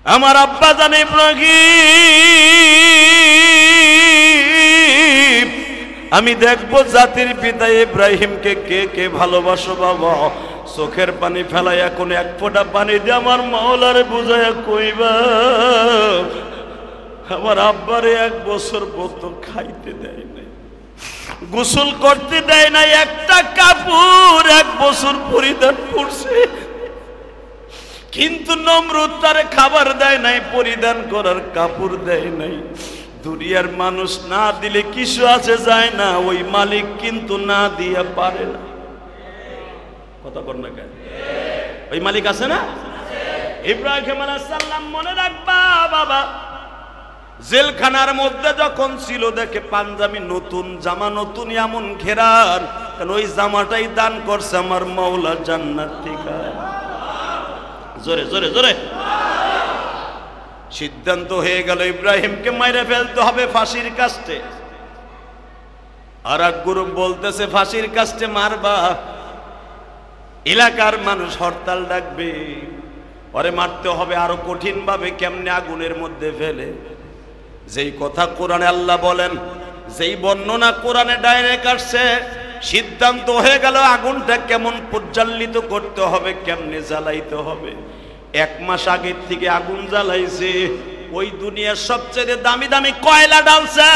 আমার আব্বা জান ইব্রাহিম, আমি দেখবো জাতির পিতা ইব্রাহিমকে কে কে ভালোবাসো বাবা। চোখের পানি ফেলাইয়া কোন এক ফোঁটা পানি দিয়ে আমার মাওলারে বুঝাইয়া কইবা, আমার আব্বারে 1 বছর পর্যন্ত খাইতে দেয় নাই, গোসল করতে দেয় নাই, একটা কাপড় 1 বছর পরিধান করছে, কিন্তু নমরুদ তারে খাবার দেয় নাই, পরিধান করার কাপড় দেয় নাই। দুনিয়ার মানুষ না দিলে কিছু আছে যায় না, ওই মালিক কিন্তু না দিয়ে পারে না। কথা বল না কেন? ওই মালিক আছে না? ইব্রাহিম আলাইহিস সালাম মনে রাখবা বাবা, জেলখানার মধ্যে যখন ছিল দেখে পাঞ্জাবি নতুন, জামা নতুন, এমন ঘেরার, কারণ ওই জামাটাই দান করছে আমার মাওলা জান্নাত থেকে। জোরে জোরে জোরে। সিদ্ধান্ত হয়ে গেল ইব্রাহিমকে মাইরে ফেলতে হবে ফাঁসির কাস্টে। আর এক গ্রুপ বলতেছে ফাঁসির কাস্টে মারবা, এলাকার মানুষ হরতাল ডাকবে, পরে মারতে হবে আরো কঠিন ভাবে, কেমনে আগুনের মধ্যে ফেলে। যেই কথা কোরআনে আল্লাহ বলেন, যেই বর্ণনা কোরআনে ডাইরেক্ট আসছে, সিদ্ধান্ত হয়ে গেল আগুনটা কেমন প্রজ্বালিত করতে হবে, কেমনে জ্বালাইতে হবে। 1 মাস আগের থেকে আগুন জ্বালাইছে, ওই দুনিয়ার সবচেয়ে দামি দামি কয়লা ডালছে,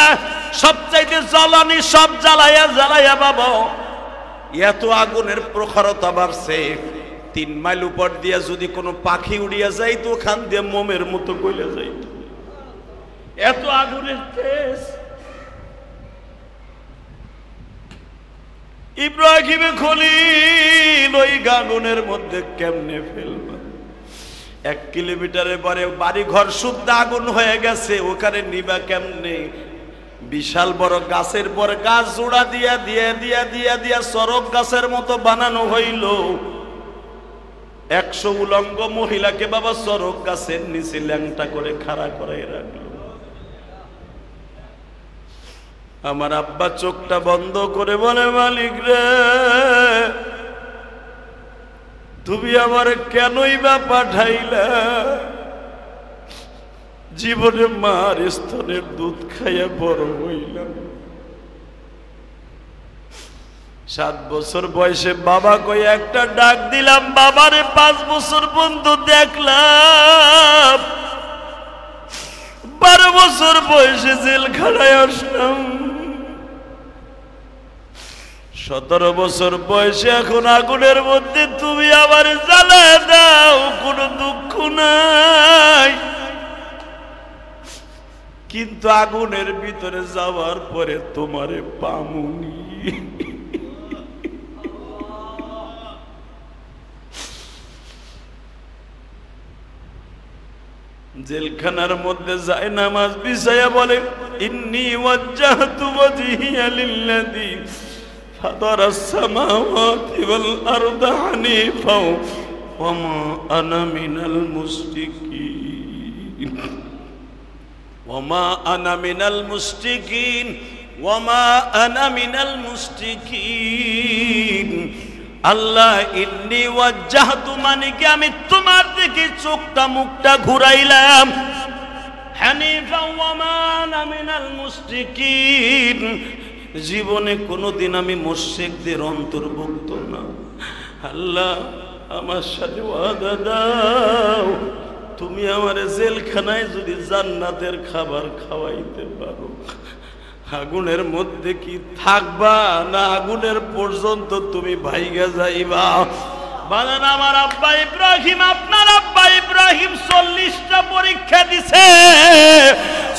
সবচাইতে জ্বালানি সব জ্বালাইয়া জ্বালাইয়া বাবা এত আগুনের প্রখরতা বাড়ছে। 3 মাইল উপর দিয়া যদি কোনো পাখি উড়িয়া যাইতো, ওখান দিয়ে মোমের মতো গলে যাইত, এত আগুনের তেজ। ইব্রাহিমে খলিল ওই আগুনের মধ্যে কেমনে ফেলবা? 1 কিলোমিটারের পরে বাড়ি ঘর শুদ্ধ আগুন হয়ে গেছে, ওখানে নিবা কেমনে? বিশাল বড় গাছের পর গাছ জোড়া দিয়া দিয়া দিয়া দিয়া দিয়া সরক গাছের মতো বানানো হইল। 100 উলঙ্গ মহিলাকে বাবা সরক গাছের নিচে ল্যাংটা করে খাড়া করে রাখলো। আমার আব্বা চোখটা বন্ধ করে বলে, মালিক রে, তুমি আমার কেনই বা পাঠাইলা? জীবনে মার স্তনের দুধ খাইয়া বড় হইলাম, 7 বছর বয়সে বাবা কই একটা ডাক দিলাম, বাবারে 5 বছর পর্যন্ত দেখলাম, 12 বছর বয়সে জেলখানায় আসলাম, 17 বছর বয়সে এখন আগুনের মধ্যে তুমি আবার জ্বালায় দাও, কোনো দুঃখ নাই, কিন্তু আগুনের ভিতরে যাওয়ার পরে তোমারে পামুনি। জেলখানার মধ্যে যায় নামাজ বিছায়া বলে, ইন্নী ওয়াজ্জাহতু ওয়াজহিয়া লিল্লাযী ফাতারাস সামাওয়াতি ওয়াল আরদা হানিফাও ওয়া মা আনা মিনাল মুশরিকিন ওয়া মা আনা মিনাল মুশরিকিন ওয়া মা আনা মিনাল মুশরিকিন। আল্লাহ ইন্নী ওয়াজ্জাহতু মানে কি আমি তোমার দিকে চোখটা মুখটা ঘুরাইলাম, হানিফা ওয়া মা আনা মিনাল মুশরিকিন, জীবনে কোনোদিন আমি মুশরিকদের অন্তর্ভুক্ত না। আল্লাহ আমার সাথে ওয়াদা দাও, তুমি আমার জেলখানায় যদি জান্নাতের খাবার খাওয়াইতে পারো, আগুনের মধ্যে কি থাকবা না আগুনের পর্যন্ত তুমি ভাইগা যাইবা? বলেন আমার আব্বা ইব্রাহিম, আপনার আব্বা ইব্রাহিম 40টা পরীক্ষা দিছে,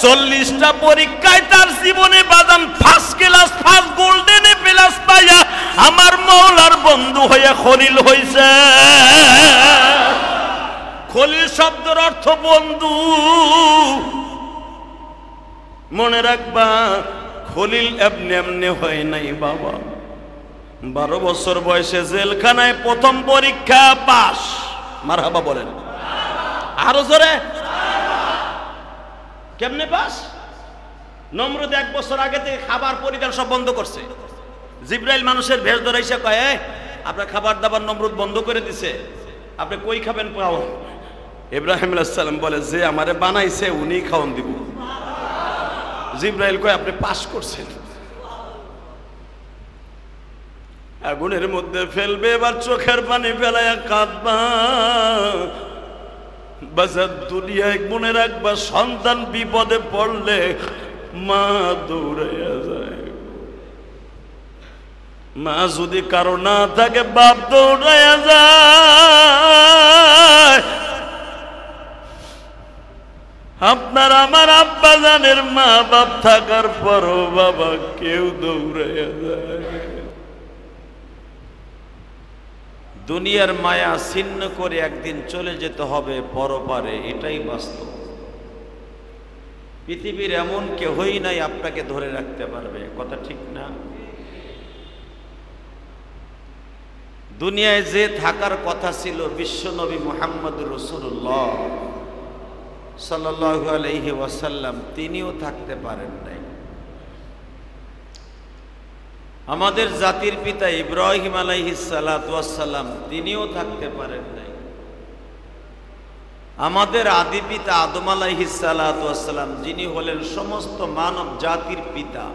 40টা পরীক্ষায় তার জীবনে বাদাম first class, first golden plus পাইয়া আমার মাওলার বন্ধু হয়ে খলিল হইছে। খলিল শব্দের অর্থ বন্ধু। মনে রাখবা, খলিল এমনি এমনি হয় নাই বাবা। 12 বছর বয়সে জেলখানায় প্রথম পরীক্ষা পাস। মারহাবা বলেন আরো জোরে। কেমনে পাস? নমরুদ 1 বছর আগে থেকে খাবার পরিধান সব বন্ধ করছে। জিব্রাইল মানুষের ভেষ ধরে এসে কয়, আপনার খাবার দাবার নমরুদ বন্ধ করে দিছে, আপনি কই খাবেন পাও? ইব্রাহিম আলাইহিস সালাম বলে, যে আমারে বানাইছে উনি খাওয়ান দিব। জিবরাইল কয়, আপনি পাস করছেন। আগুনের মধ্যে ফেলবে, এবার চোখের পানি ফেলাইয়া কাঁদবা। বাজার দুনিয়ায় মনে রাখবা, সন্তান বিপদে পড়লে মা দৌড়াইয়া যায়। মা যদি কারো না থাকে, বাপ দৌড়াইয়া যায়। আপনার আমার আব্বা জানের মা বাপ থাকার পরও বাবা কেউ দৌড়াইয়া যায়। দুনিয়ার মায়া ছিন্ন করে একদিন চলে যেতে হবে পরপারে, এটাই বাস্তব। পৃথিবীর এমন কেউই নাই আপনাকে ধরে রাখতে পারবে, কথা ঠিক না? দুনিয়ায় যে থাকার কথা ছিল বিশ্বনবী মুহাম্মদুর রাসূলুল্লাহ সাল্লাল্লাহু আলাইহি ওয়াসাল্লাম, তিনিও থাকতে পারেন নাই। আমাদের জাতির পিতা ইব্রাহিম আলাইহিস সালাতু ওয়াস সালাম, তিনিও থাকতে পারেন নাই। আমাদের আদি পিতা আদম আলাইহিস সালাতু ওয়াস সালাম, যিনি হলেন সমস্ত মানব জাতির পিতা,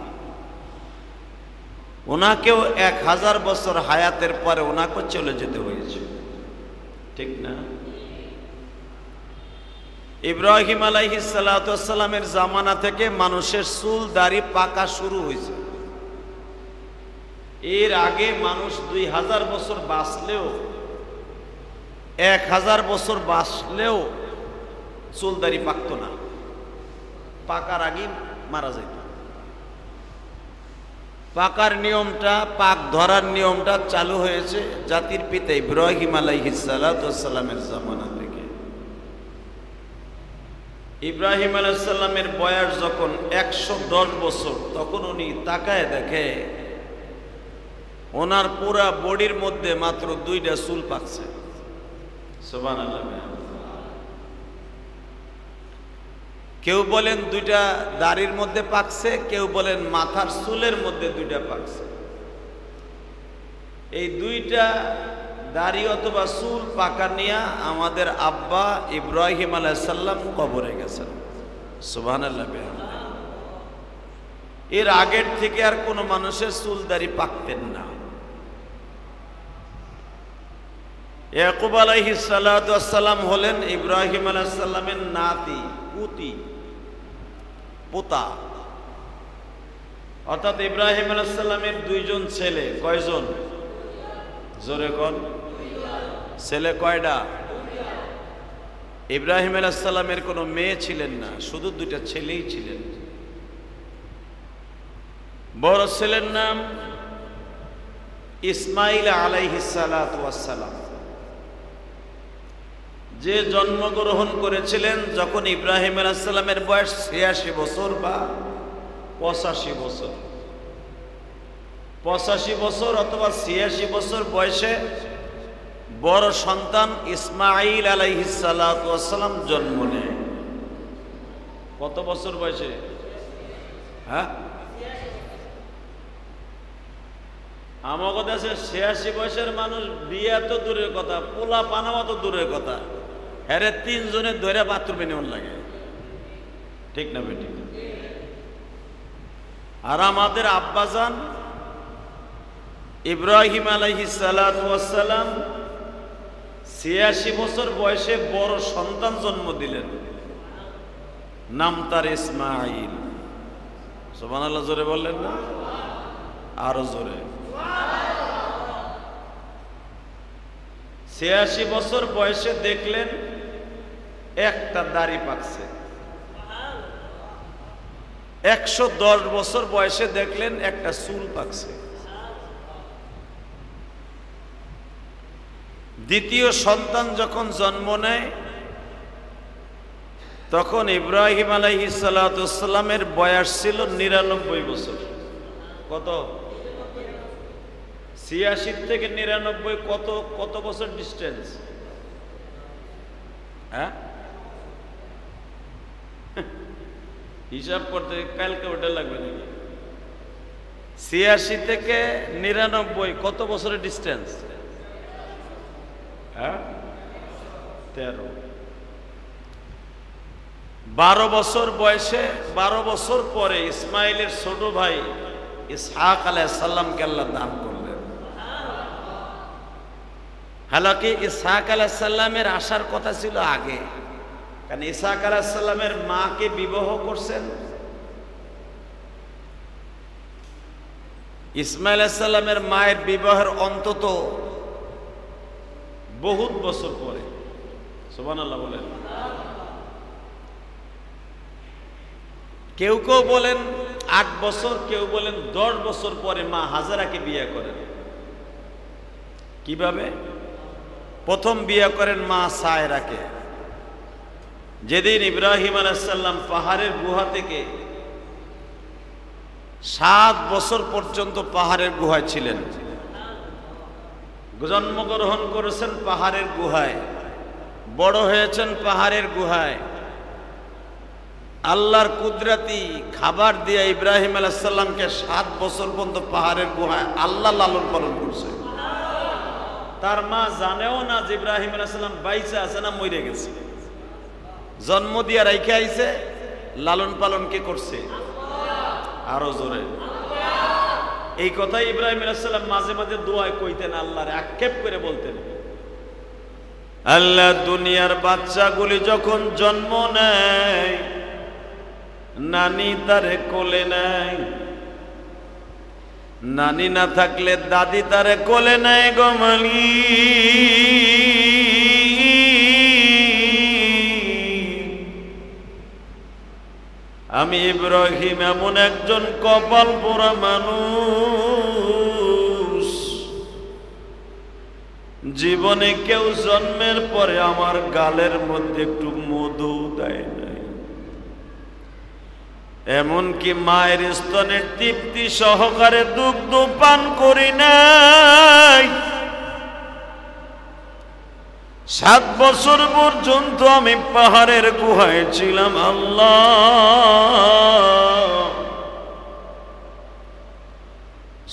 ওনাকেও 1000 বছর হায়াতের পরে ওনাকেও চলে যেতে হয়েছে, ঠিক না? ইব্রাহিম আলাইহিস সালাতু ওয়াস সালামের জামানা থেকে মানুষের চুল দাড়ি পাকা শুরু হয়েছে। এর আগে মানুষ 2000 বছর বাঁচলেও, 1000 বছর বাঁচলেও চুল দাড়ি পাকতো না, পাকার আগে মারা যেত। পাকার নিয়মটা, পাক ধরার নিয়মটা চালু হয়েছে জাতির পিতা ইব্রাহিম আলাইহিস সালাতু ওয়াস সালামের জামানা থেকে। ইব্রাহিম আলাইহিস সালামের বয়স যখন 110 বছর, তখন উনি তাকায় দেখে ওনার পুরা বডির মধ্যে মাত্র 2টা চুল পাকছে। সুবহানাল্লাহ। কেউ বলেন 2টা দাড়ির মধ্যে পাকছে, কেউ বলেন মাথার চুলের মধ্যে 2টা পাকছে। এই 2টা দাড়ি অথবা চুল পাকা নিয়ে আমাদের আব্বা ইব্রাহিম আলাইহিস সালাম কবরে গেছেন। সুবহানাল্লাহ। এর আগের থেকে আর কোনো মানুষের চুল দাড়ি পাকতেন না। ইয়াকুব আলাইহিস সালাতু ওয়াস সালাম হলেন ইব্রাহিম আলাইহিস সালামের নাতি, পুতি, পোতা। অর্থাৎ ইব্রাহিম আলাইহিস সালামের 2জন ছেলে। কয়জন? জোরে কোন? ছেলে কয়টা? ইব্রাহিম আলাইহিস সালামের কোনো মেয়ে ছিলেন না, শুধু 2টা ছেলেই ছিলেন। বড় ছেলের নাম ইসমাইল আলাইহিস সালাতু ওয়াস সালাম, যে জন্মগ্রহণ করেছিলেন যখন ইব্রাহিম আলাইহিস সালামের বয়স 86 বছর বা 85 বছর। 85 বছর অথবা 86 বছর বয়সে বড় সন্তান ইসমাইল আলাইহিস সালাতু ওয়াস সালাম জন্ম নেয়। কত বছর বয়সে? হ্যাঁ, আমাদের দেশে 86 বয়সের মানুষ বিয়ে তো দূরের কথা, পোলা পানাও তো দূরের কথা, হ্যাঁ 3 জনের ধরে বাথরুমে নেওয়ার লাগে, ঠিক না বেটি? আর আমাদের আব্বাজান ইব্রাহিম আলাইহিস সালাতু ওয়াস সালাম 86 বছর বয়সে বড় সন্তান জন্ম দিলেন, নাম তার ইসমাইল। সুবহানাল্লাহ, জোরে বললেন না? আরো জোরে। 86 বছর বয়সে দেখলেন একটা দাড়ি পাকছে। 110 বছর বয়সে দেখলেন একটা চুল পাকছে। দ্বিতীয় সন্তান যখন জন্ম নেয় তখন ইব্রাহিম আলাইহিস সালাতু ওয়াস সালামের বয়স ছিল 99 বছর। কত? 86 থেকে 99 কত বছর ডিস্টেন্স? হ্যাঁ, হিসাব করতে ক্যালকুলেটর লাগবে নাকি? 86 থেকে 99 কত বছরের ডিস্টেন্স? হ্যাঁ, 13। 12 বছর বয়সে 12 বছর পরে ইসমাইলের ছোট ভাই ইসহাক আলাইহিস সালামকে আল্লাহ দান করলেন। হালাকি ইসহাক আলাইহিস সালামের আসার কথা ছিল আগে, কারণ ইসহাক আলাইহিস সালামের মাকে বিবাহ করছেন ইসমাইল আলাইহিস সালামের মায়ের বিবাহের অন্তত বহুত বছর পরে। সুবহানাল্লাহ বলেন। কেউ কেউ বলেন 8 বছর, কেউ বলেন 10 বছর পরে মা হাজেরাকে বিয়ে করেন। কিভাবে? প্রথম বিয়ে করেন মা সায়রাকে। যেদিন ইব্রাহিম আলাইহিস সালাম পাহাড়ের গুহা থেকে 7 বছর পর্যন্ত পাহাড়ের গুহায় ছিলেন, জন্মগ্রহণ করেছেন পাহাড়ের গুহায়, বড় হয়েছেন পাহাড়ের গুহায়, আল্লাহর কুদরতি খাবার দিয়ে ইব্রাহিম আলাইহিস সালামকে 7 বছর পর্যন্ত পাহাড়ের গুহায় আল্লাহ লালন পালন করছে। তার মা জানেও না যে ইব্রাহিম আলাইহিস সালাম বাইচে আছে না মরে গেছে। জন্ম দিয়ে রাইখে আইছে, লালন পালন কে করছে? আরো জোরে। এই কথাই ইব্রাহিম আলাইহিস সালাম মাঝে মাঝে দোয়ায় কইতেন, আল্লাহরে আক্ষেপ করে বলতেন, আল্লাহ দুনিয়ার বাচ্চাগুলি যখন জন্ম নেয় নানি তারে কোলে নেয়, নানি না থাকলে দাদি তারে কোলে নেয় গো মালিক। আমি ইব্রাহিম এমন একজন কপাল পোড়া মানুষ, জীবনে কেউ জন্মের পরে আমার গালের মধ্যে একটু মধু দেয় নাই, এমনকি মায়ের স্তনের তৃপ্তি সহকারে দুগ্ধ পান করি নাই। 7 বছর পর্যন্ত আমি পাহাড়ের গুহায় ছিলাম। আল্লাহ,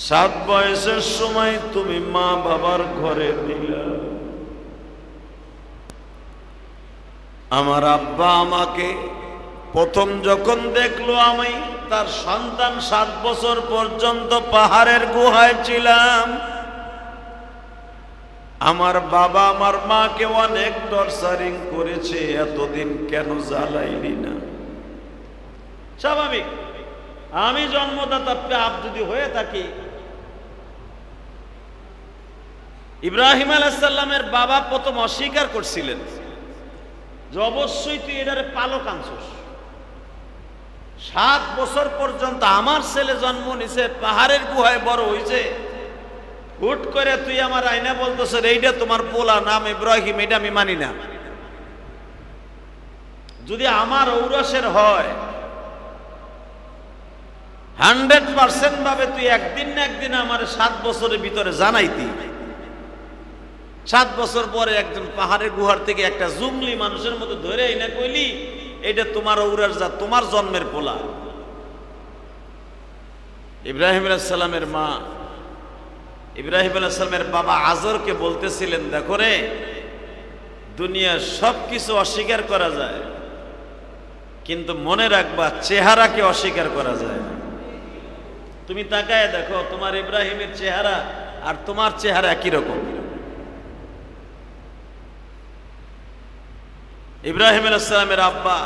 7 বয়সের সময় তুমি মা বাবার ঘরে দিলা। আমার আব্বা আমাকে প্রথম যখন দেখলো আমি তার সন্তান 7 বছর পর্যন্ত পাহাড়ের গুহায় ছিলাম, আমার বাবা আমার মাকে অনেক টর্চারিং করেছে, এতদিন কেন জ্বালাইলি না? স্বাভাবিক, আমি জন্মদাতা পাপ যদি হয়ে থাকি। ইব্রাহিম আলাইহিস সালামের বাবা প্রথম অস্বীকার করছিলেন যে অবশ্যই তুই এটারে পালক আনছস। 7 বছর পর্যন্ত আমার ছেলে জন্ম নিছে, পাহাড়ের গুহায় বড় হইছে, হুট করে তুই আমার আইনা বলতেছ এইটা তোমার পোলা, নাম ইব্রাহিম, এটা আমি মানি না। যদি আমার ঔরসের হয় 100% ভাবে তুই একদিন না একদিন আমার 7 বছরের ভিতরে জানাইতি। 7 বছর পরে একজন পাহাড়ের গুহার থেকে একটা জুমলি মানুষের মতো ধরে এনে কইলি এটা তোমার ঔরাস যা, তোমার জন্মের পোলা। ইব্রাহিম আলাইহিস সালামের মা, ইব্রাহিম আলাইহিস সালামের বাবা আজরকে বলতেছিলেন, দেখো রে, দুনিয়ার সবকিছু অস্বীকার করা যায়, কিন্তু মনে রাখবা চেহারাকে অস্বীকার করা যায় না। তুমি তাকায় দেখো তোমার ইব্রাহিমের চেহারা আর তোমার চেহারা একই রকম। ইব্রাহিম আলাইহিস সালামের আব্বা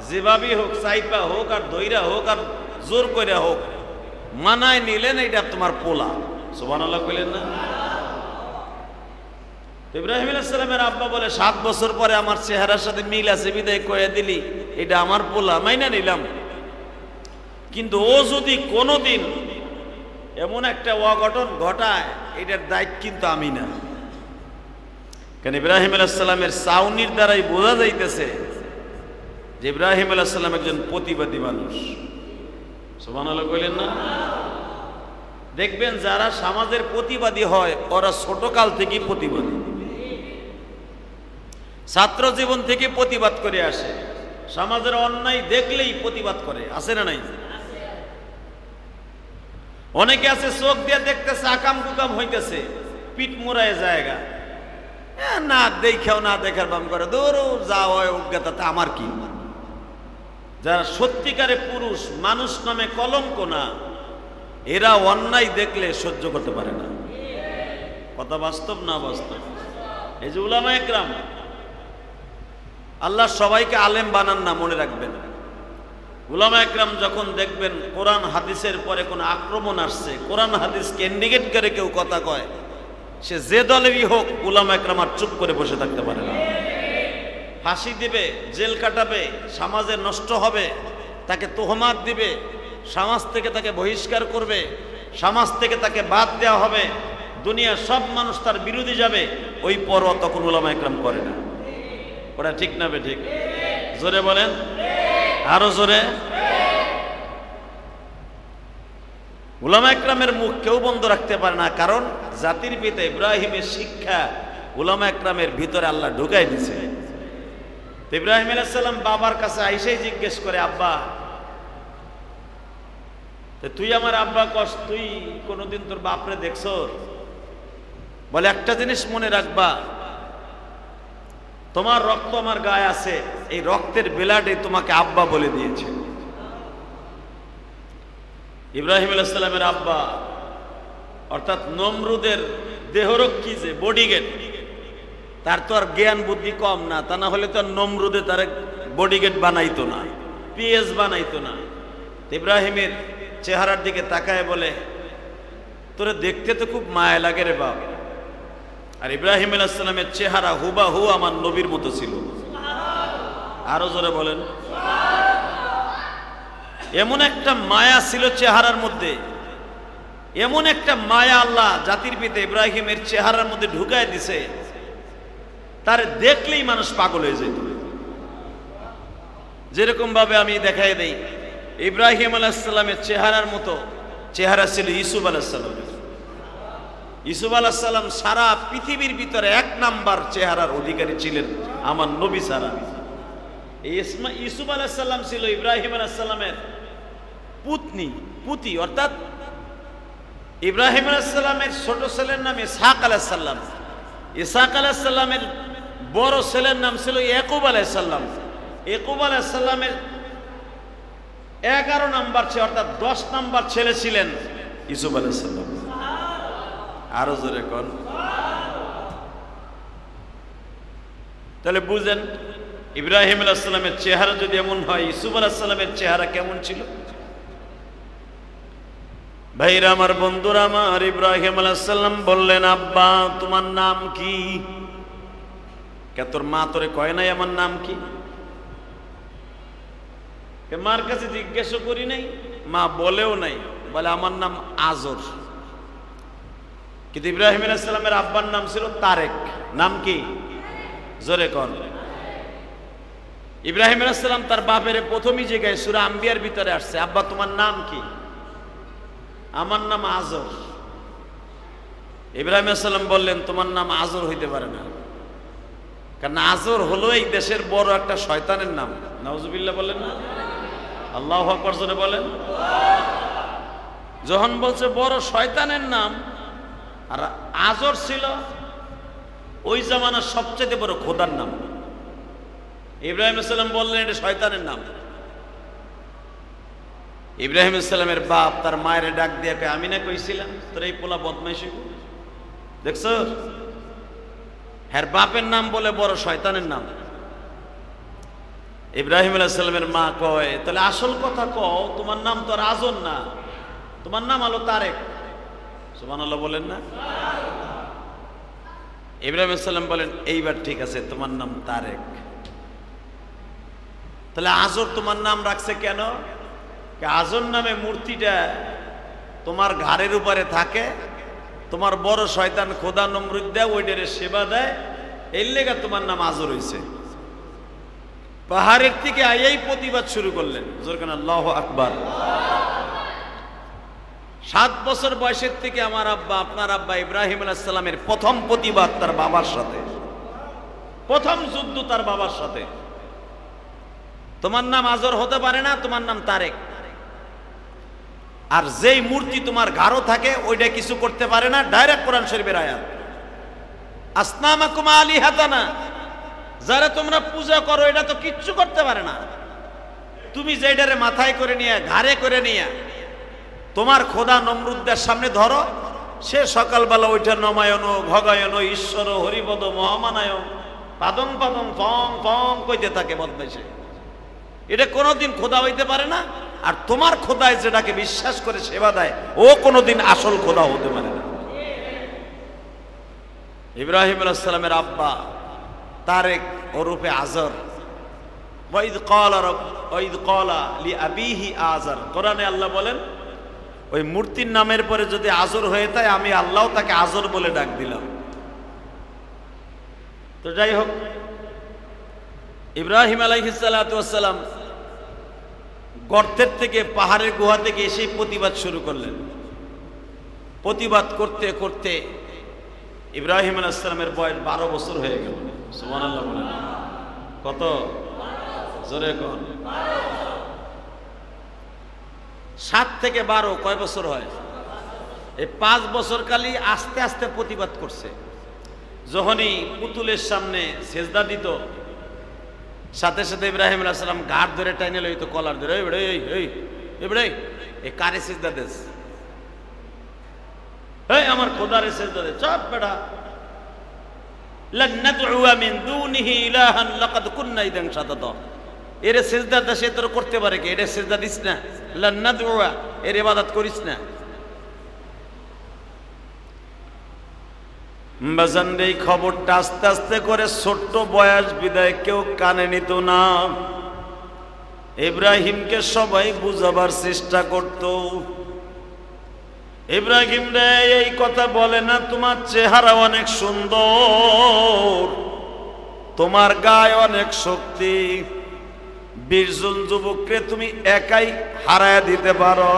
যেভাবেই হোক, সাইপা হোক আর দইরা হোক আর জোর করে হোক, মানায় নিলেন এটা তোমার পোলা। সুবহানাল্লাহ কইলেন না? ইব্রাহিম আলাইহিস সালামের আব্বা বলে 7 বছর পরে আমার চেহারার সাথে মিল আছে বিদায় কয়ে দিলি, এটা আমার পোলা, মাইনা নিলাম। কিন্তু ও যদি কোনোদিন এমন একটা অঘটন ঘটায়, এটার দায়িত্ব কিন্তু আমি না। কারণ ইব্রাহিম আলাইহিস সালামের চাউনির দ্বারাই বোঝা যাইতেছে যে ইব্রাহিম আলাইহিস সালাম একজন প্রতিবাদী মানুষ। সুবহানাল্লাহ কইলেন না? দেখবেন যারা সমাজের প্রতিবাদী হয় ওরা ছোটকাল থেকেই প্রতিবাদী, ছাত্র জীবন থেকে প্রতিবাদ করে আসে, সমাজের অন্যায় দেখলেই প্রতিবাদ করে, আছে না নাই? অনেকে আছে চোখ দিয়ে দেখতেছে আকাম কুকাম হইতেছে, পিঠ মোড়ায় জায়গা না দেখেও না দেখার বাম করে, দৌড় যা হয় অজ্ঞাতাতে আমার কি। যারা সত্যিকারে পুরুষ, মানুষ নামে কলঙ্ক না, এরা অন্যায় দেখলে সহ্য করতে পারে না। কথা বাস্তব না বাস্তব? এই যে উলামা একরাম, আল্লাহ সবাইকে আলেম বানান না, মনে রাখবেন। উলামা একরাম যখন দেখবেন কোরআন হাদিসের পরে কোনো আক্রমণ আসছে, কোরআন হাদিসকে ইন্ডিকেট করে কেউ কথা কয়, সে যে দলেরই হোক, উলামা একরাম আর চুপ করে বসে থাকতে পারে না। ফাঁসি দিবে, জেল কাটাবে, সমাজে নষ্ট হবে, তাকে তোহমাত দিবে, সমাজ থেকে তাকে বহিষ্কার করবে, সমাজ থেকে তাকে বাদ দেওয়া হবে, দুনিয়ার সব মানুষ তার বিরোধী যাবে, ওই পরোয়া তখন উলামা একরাম করে না। ওটা ঠিক না বে ঠিক? জোরে বলেন, আরো জোরে। উলামা একরামের মুখ কেউ বন্ধ রাখতে পারে না, কারণ জাতির পিতা ইব্রাহিমের শিক্ষা উলামা একরামের ভিতরে আল্লাহ ঢুকাই দিছে। ইব্রাহিম আলাইহিস সালাম বাবার কাছে আইসেই জিজ্ঞেস করে, আব্বা তুই আমার আব্বা কস, তুই কোনোদিন তোর বাপরে দেখছ? বলে একটা জিনিস মনে রাখবা, তোমার রক্ত আমার গায়ে আছে, এই রক্তের বেলাটে তোমাকে আব্বা বলে দিয়েছে। ইব্রাহিম আলাইহিস সালামের আব্বা অর্থাৎ নমরুদের দেহরক্ষী যে বডিগার্ড, তার তো আর জ্ঞান বুদ্ধি কম না, তা না হলে তো নমরুদে তার বডিগার্ড বানাইতো না, পিএস বানাইতো না। ইব্রাহিমের চেহারার দিকে তাকায় বলে, তোরে দেখতে তো খুব মায়া লাগে রে বাপ। আর ইব্রাহিম আলাইহিস সালামের চেহারা হুবাহু আমার নবীর মতো ছিল। আরো জোরে বলেন। এমন একটা মায়া ছিল চেহারার মধ্যে, এমন একটা মায়া আল্লাহ জাতির পিতা ইব্রাহিমের চেহারার মধ্যে ঢুকায় দিছে, তার দেখলেই মানুষ পাগল হয়ে যেত। যেরকম ভাবে আমি দেখাই দেই, ইব্রাহিম আলাইহিস সালামের চেহারার মতো চেহারা ছিল ইউসুফ আলাইহিস সালামের। ইউসুফ আলাইহিস সালাম সারা পৃথিবীর ভিতরে এক নাম্বার চেহারার অধিকারী ছিলেন আমার নবী সারা। ইউসুফ আলাইহিস সালাম ছিল ইব্রাহিম আলাইহিস সালামের পুতি, অর্থাৎ ইব্রাহিম আলাইহিস সালামের ছোট ছেলের নাম ইসহাক আলাইহিস সালাম। ইসহাক আলাইহিস সালামের বড় ছেলের নাম ছিল ইয়াকুব আলাইহিস সালাম। ইয়াকুব আলাইহিস সালামের 11 নাম্বার ছেলে, অর্থাৎ 10 নাম্বার ছেলে ছিলেন ইউসুফ আলাইহিস সালাম। আরো জোরে কোন। তাহলে বুঝেন, ইব্রাহিম আলাইহিস সালামের চেহারা যদি এমন হয়, ইউসুফ আলাইহিস সালামের চেহারা কেমন ছিল? ভাইরা আমার, বন্ধুরা আমার, ইব্রাহিম আলাইহিস সালাম বললেন, আব্বা তোমার নাম কি? কে তোর মা তোরে কয় নাই আমার নাম কি? মার কাছে জিজ্ঞাসা করি নাই, মা বলেও নাই, বলে আমার নাম আজর। কিন্তু ইব্রাহিম আলাইহিস সালামের আব্বার নাম ছিল তারেক। নাম কি? জোরে কর। ইব্রাহিম আলাইহিস সালাম তার বাপের প্রথমই জায়গায় সূরা আম্বিয়ার ভিতরে আসছে, আব্বা তোমার নাম কি? আমার নাম আজর। ইব্রাহিম আলাইহিস সালাম বললেন, তোমার নাম আজর হইতে পারে না, কারণ আজর হলো এই দেশের বড় একটা শয়তানের নাম। নাউজুবিল্লাহ বলেন না? আল্লাহু আকবার জোরে বলেন। যখন বলছে বড় শয়তানের নাম, আর আজর ছিল ওই জামানার সবচেয়ে বড় খোদার নাম। ইব্রাহিম আলাইহিস সালাম বললেন এটা শয়তানের নাম। ইব্রাহিম আলাইহিস সালামের বাপ তার মায়ের ডাক দিয়ে কয়, আমি না কইছিলাম তোর এই পোলা বদমাইশি? দেখছো, হ্যাঁ বাপের নাম বলে বড় শয়তানের নাম। ইব্রাহিম আলাইহিস সালামের মা কয়, তাহলে আসল কথা কও, তোমার নাম তো আর আজর না, তোমার নাম হলো তারেক। সুবহানাল্লাহ বলেন না? ইব্রাহিম আলাইহিস সালাম বলেন, এইবার ঠিক আছে, তোমার নাম তারেক। তাহলে আজর তোমার নাম রাখছে কেন? আজর নামে মূর্তিটা তোমার ঘাড়ের উপরে থাকে, তোমার বড় শয়তান খোদা নমরুদ দেয়, ওইটারে সেবা দেয়, এর লেগে তোমার নাম আজর হইছে। পাহাড়ের থেকে আইয়াই প্রতিবাদ শুরু করলেন। জোরকান আল্লাহু আকবার। 7 বছর বয়সের থেকে আমার আব্বা, আপনার আব্বা ইব্রাহিম আলাইহিস সালামের প্রথম প্রতিবাদ তার বাবার সাথে, প্রথম যুদ্ধ তার বাবার সাথে। তোমার নাম আজর হতে পারে না, তোমার নাম তারেক। আর যেই মূর্তি তোমার ঘাড়ও থাকে ওইটা কিছু করতে পারে না। ডাইরেক্ট কোরআন শরীফের আয়াত, আসনামাকুম আলিহাতানা, যারা তোমরা পূজা করো এটা তো কিচ্ছু করতে পারে না। তুমি যেটারে মাথায় করে নিয়ে ঘাড়ে করে নিয়ে তোমার খোদা নমরুদদের সামনে ধরো, সে সকালবেলা ওইটা নমায়ন ভগায়ন ঈশ্বর হরিপদ মহামানায়ন পাদং পাদং ফং ফং কইতে থাকে বদমাইশে। এটা কোনোদিন খোদা হইতে পারে না। আর তোমার খোদায় যেটাকে বিশ্বাস করে সেবা দেয় ও কোনোদিন আসল খোদা হতে পারে না। ইব্রাহিম আলাইহিস সালামের আব্বা তারেক ওরূপে আজর, ওয়াইদ ক্বালা লিআবিহি আজর, কোরআনে আল্লাহ বলেন ওই মূর্তির নামের পরে যদি আজর হয়ে যায় আমি আল্লাহ তাকে আজর বলে ডাক দিলাম। তো যাই হোক, ইব্রাহিম আলাইহিস সালাতু ওয়াস সালাম গর্তের থেকে পাহাড়ের গুহা থেকে এসে প্রতিবাদ শুরু করলেন। প্রতিবাদ করতে করতে ইব্রাহিম আলাইহিস সালামের বয়স 12 বছর হয়ে গেল। সুবহানাল্লাহ বলেন। কত? জোরে কোন? 7 থেকে 12 কয় বছর হয়? এই 5 বছর কালই আস্তে আস্তে প্রতিবাদ করছে। যখনই পুতুলের সামনে সেজদা দিত সাথে সাথে ইব্রাহিম আলাইহিস সালাম ঘাট ধরে টাইনে লইতো, কলার ধরে, এই কারে সেজদা দেস, এই আমার খোদারে সেজদা দে, চুপ বেটা, লান নাদউ মিন দুনিহি ইলাহান লাকাদ কুননা ইদান শাতাতা, এরে সেজদা দে, সে তোর করতে পারে কি? এরে সেজদা দিস না, লান নাদউ, এর ইবাদত করিস না। বাজান এই খবরটা আস্তে আস্তে করে ছোট্ট বয়স বিদায় কেউ কানে নিত না। ইব্রাহিমকে সবাই বুঝাবার চেষ্টা করত। ইব্রাহিম রে এই কথা বলে না, তোমার চেহারা অনেক সুন্দর, তোমার গায়ে অনেক শক্তি, 20 জন যুবককে তুমি একাই হারায় দিতে পারো।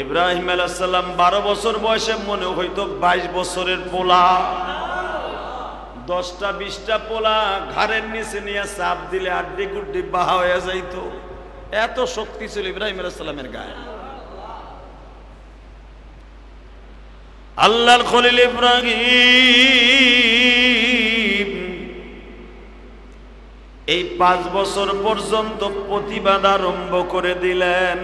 ইব্রাহিম আলাইহিস সালাম 12 বছর বয়সে মনে হইতো 22 বছরের পোলা। 10টা 20টা পোলা ঘাড়ের নিচে নিয়ে চাপ দিলে আড্ডি গুড্ডি বাহা হয়ে যাইতো, এত শক্তি ছিল ইব্রাহিম আলাইহিস সালামের গায়ে। আল্লাহর খলিল ইব্রাহিম এই 5 বছর পর্যন্ত প্রতিবাদ আরম্ভ করে দিলেন।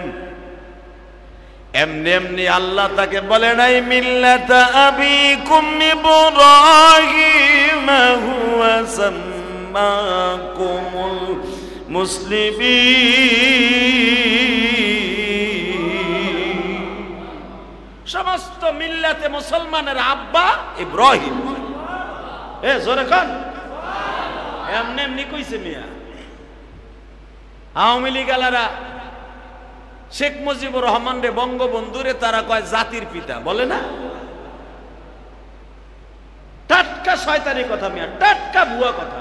এমনি এমনি আল্লাহ তাকে বলে নাই মিল্লাতা আবিকুম ইব্রাহিম হুয়া সাম্মাকুমুল মুসলিমিন, সমস্ত মিল্লাতে মুসলমানের আব্বা ইব্রাহিম। এ জোরে খান, এমনি এমনি কইছে মিয়া। আওয়ামী লীগ আলারা শেখ মুজিবুর রহমান রে বঙ্গবন্ধুরে তারা কয় জাতির পিতা, বলে না? টাটকা শয়তানি কথা মিয়া, টাটকা ভুয়া কথা।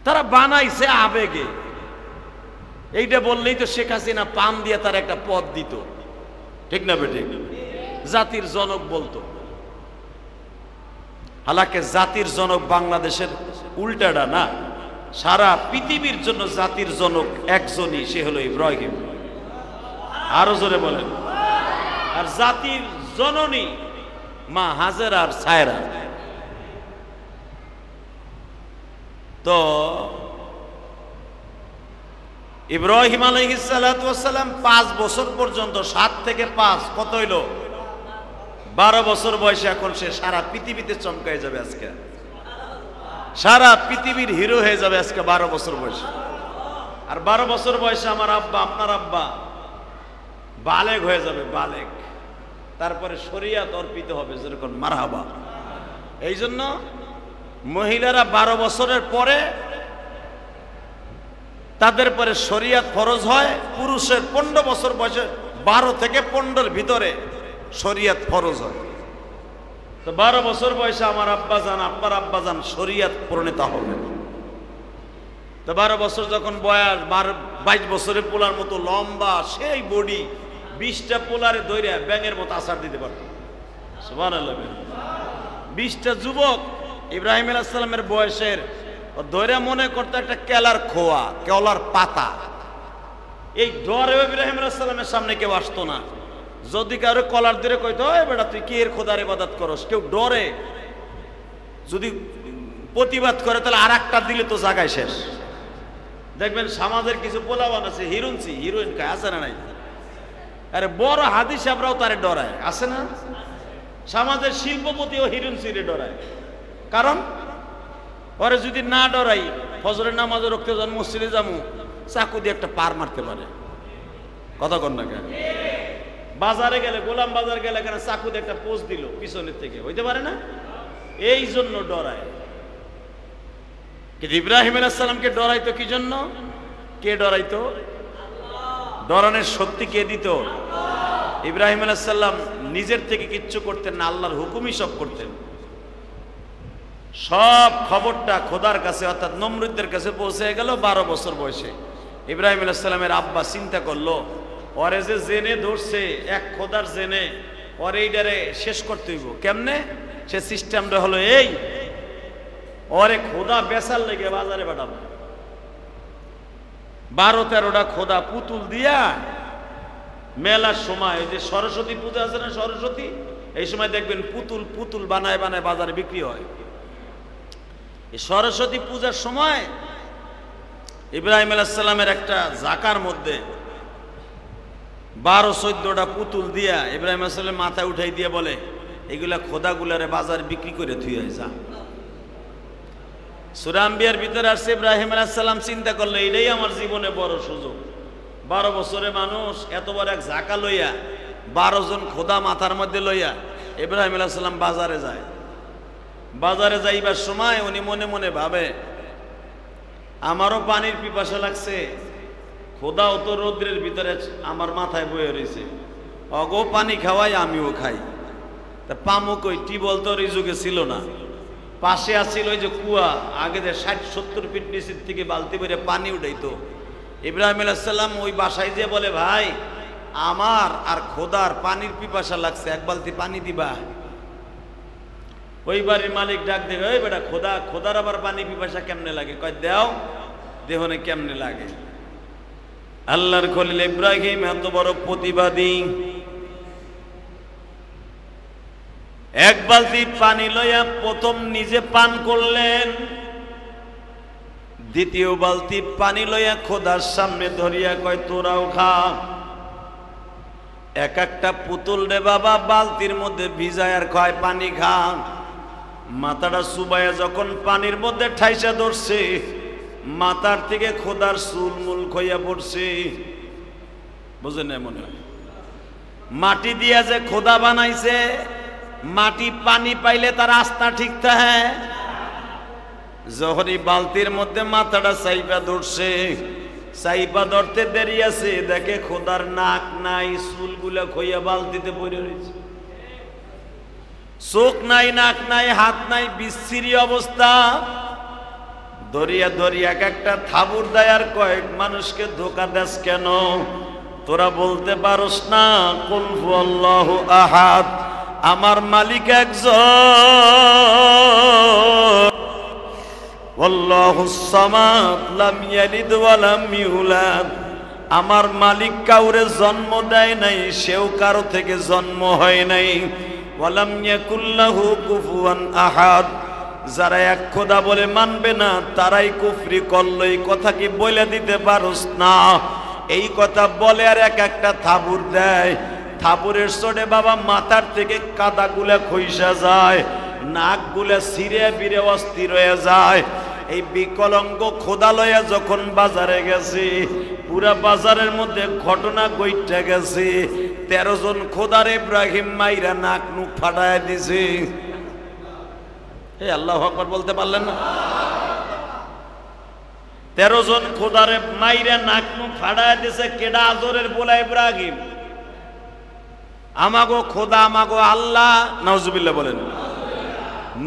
তারা বানাইছে আবেগে। এইটা বললেই তো শেখ হাসিনা পাম দিয়ে তার একটা পদ দিত, ঠিক না বেটে? জাতির জনক বলতো। হালাকে জাতির জনক বাংলাদেশের উল্টাটা না, সারা পৃথিবীর জন্য জাতির জনক একজনই, সে হলো ইব্রাহিম। আরো জোরে বলেন। আর জাতির জননী মা হাজেরা আর সায়রা। তো ইব্রাহিম আলাইহিস সালাতু ওয়াস সালাম 5 বছর পর্যন্ত, 7 থেকে 5 কত হইল? 12 বছর বয়সে এখন সে সারা পৃথিবীতে চমকায় যাবে আজকে, সারা পৃথিবীর হিরো হয়ে যাবে আজকে 12 বছর বয়সে। আর 12 বছর বয়সে আমার আব্বা, আপনার আব্বা বালেগ হয়ে যাবে, বালেগ। তারপরে শরিয়াত অর্পিত হবে, যেরকম মারহাবা। এই জন্য মহিলারা 12 বছরের পরে তাদের পরে শরিয়াত ফরজ হয়। পুরুষের 15 বছর বয়সে, 12 থেকে 15-র ভিতরে শরিয়াত ফরজ হয়। তো 12 বছর বয়সে আমার আব্বা জান, আপনার আব্বা জান শরিয়াত প্রণেতা হবে। তো 12 বছর যখন বয়স, 22 বছরের পোলার মতো লম্বা সেই বডি, 20টা পোলারে ধরে ব্যাঙের মতো আছাড় দিতে পারত। সুবহানাল্লাহ। 20টা যুবক ইব্রাহিম আলাইহিস সালামের বয়সের ধরে মনে করতো একটা কেলার খোয়া, কেলার পাতা। এই ডরে ইব্রাহিম আলাইহিস সালামের সামনে কেউ আসতো না। যদি কারো কলার ধরে কইতো, ওই বেটা তুই কি এর খোদার ইবাদত করস, কেউ ডরে। যদি প্রতিবাদ করে তাহলে আর একটা দিলে তো জায়গায় শেষ। দেখবেন সমাজের কিছু পোলাবান আছে হিরোইন খায়, আছে না নাই? আরে বড় হাদিস সাহেবরাও তারে ডরায়, আছে না? সমাজের শিল্পপতিও হিরোইন ডরায়। কারণ ওরে যদি না ডরাই, ফজরের নামাজে রক্তে যান, মসজিদে যাবো, চাকু দিয়ে একটা পার মারতে পারে। কথা কন না কেন? বাজারে গেলে, গোলাম বাজার গেলে এখানে চাকু দিয়ে একটা পোস্ট দিল পিছনের থেকে, হইতে পারে না? এই জন্য ডরায়। কিন্তু ইব্রাহিম আলাইহিস সালামকে ডরাইতো কি জন্য? কে ডরাইতো? ডরানোর শক্তি কে দিত? ইব্রাহিম আলাইহিস সালাম নিজের থেকে কিচ্ছু করতেন না, আল্লাহর হুকুমই সব করতেন। সব খবরটা খোদার কাছে অর্থাৎ নমরুদের কাছে পৌঁছে গেল 12 বছর বয়সে। ইব্রাহিম আলাইহিস সালামের আব্বা চিন্তা করলো, ওরে যে জেনে ধরছে, এক খোদার জেনে, ওরে এইটারে শেষ করতে হইব। কেমনে? সে সিস্টেমটা হলো এই, ওরে খোদা বেচার লেগে বাজারে পাঠাবো। 12-13টা খোদা পুতুল দিয়া মেলার সময়, ওই যে সরস্বতী পূজা আছে না, সরস্বতী, এই সময় দেখবেন পুতুল পুতুল বানায় বানায় বাজারে বিক্রি হয়। এই সরস্বতী পূজার সময় ইব্রাহিম আলাইহিস সালামের একটা জাকার মধ্যে 12-14টা পুতুল দিয়া ইব্রাহিম আলাইহিস সালাম মাথায় উঠাই দিয়ে বলে, এগুলা খোদাগুলারে বাজার বিক্রি করে থুই যা। সূরা আম্বিয়ার ভিতরে আসছে, ইব্রাহিম আলাইহিস সালাম চিন্তা করলো, এটাই আমার জীবনে বড় সুযোগ। 12 বছরের মানুষ এত বড় এক জাকা লইয়া, 12 জন খোদা মাথার মধ্যে লইয়া ইব্রাহিম আলাইহিস সালাম বাজারে যায়। বাজারে যাইবার সময় উনি মনে মনে ভাবে, আমারও পানির পিপাসা লাগছে, খোদাও তো রৌদ্রের ভিতরে আমার মাথায় বয়ে রয়েছে, অগো পানি খাওয়াই আমিও খাই। তা পামু কই? টিউবওয়েল তো এই যুগে ছিল না, পাশে আসছিল ওই যে কুয়া, আগে যে 60-70 ফিট নিচের থেকে বালতি ভরে পানি উঠাইতো। ইব্রাহিম আলাইহিস সালাম ওই বাসায় দিয়ে বলে, ভাই আমার আর খোদার পানির পিপাসা লাগছে, এক বালতি পানি দিবা? ওই বাড়ির মালিক ডাক দেবে, ওই বেটা খোদার আবার পানি পিপাসা কেমনে লাগে? কয় দেও, দেহনে কেমনে লাগে। আল্লাহর খলিল ইব্রাহিম এত বড় প্রতিবাদী, এক বালতি পানি লইয়া প্রথম নিজে পান করলেন, দ্বিতীয় বালতি পানি লইয়া খোদার সামনে ধরিয়া কয়, তোরাও খা। এক একটা পুতুল রে বাবা বালতির মধ্যে ভিজায় আর কয়, পানি খা। মাথাটা সুবাইয়া যখন পানির মধ্যে ঠাইসা ধরছে, মাথার থেকে খোদার চুল মূল খইয়া পড়ছে। বুঝেন না? মনে হয় মাটি দিয়া যে খোদা বানাইছে, মাটি পানি পাইলে তার আস্থা ঠিক থাকে। যখনই বালতির মধ্যে মাথাটা চাইপা ধরছে, চাইপা ধরতে দেরি আছে, দেখে খোদার নাক নাই, চুলগুলা খইয়া বালতিতে পড়ে রয়েছে, চোখ নাই, নাক নাই, হাত নাই, বিচ্ছিরি অবস্থা। দরিয়া দরিয়া এক একটা থাবুর দেয় আর কয়েক মানুষকে ধোকা দেস কেন? তোরা বলতে পারস না কুল হুয়াল্লাহু আহাদ, আমার মালিক একজন, আল্লাহুস সামাদ, লাম ইয়ালিদ ওয়া লাম ইউলাদ। আমার মালিক কাউরে জন্ম দেয় নাই, সেও কারো থেকে জন্ম হয় নাই। ওয়া লাম ইয়াকুল লাহু কুফুয়ান আহাদ। যারা এক খোদা বলে মানবে না তারাই কুফরি করলো। এই কথা কি বলে দিতে পারস না? এই কথা বলে আর এক একটা থাবুর দেয়। থাবুরের চোটে বাবা মাথার থেকে কাদাগুলা খইসা যায়, নাকগুলা ছিঁড়ে বিরে অস্থির হয়ে যায়। এই বিকলঙ্গ খোদা লইয়া যখন বাজারে গেছে, পুরা বাজারের মধ্যে ঘটনা গইটা গেছে। 13 জন খোদার ইব্রাহিম মাইরা নাক মুখ ফাটায় দিছে। এই আল্লাহু আকবার বলতে পারলেন না? 13 জন খোদারে মাইরা নাক মুখ ফাটায় দিছে। কেডা? আজরের পোলা ইব্রাহিম। আমাগো খোদা, আমাগো আল্লাহ, নাউজুবিল্লাহ বলেন।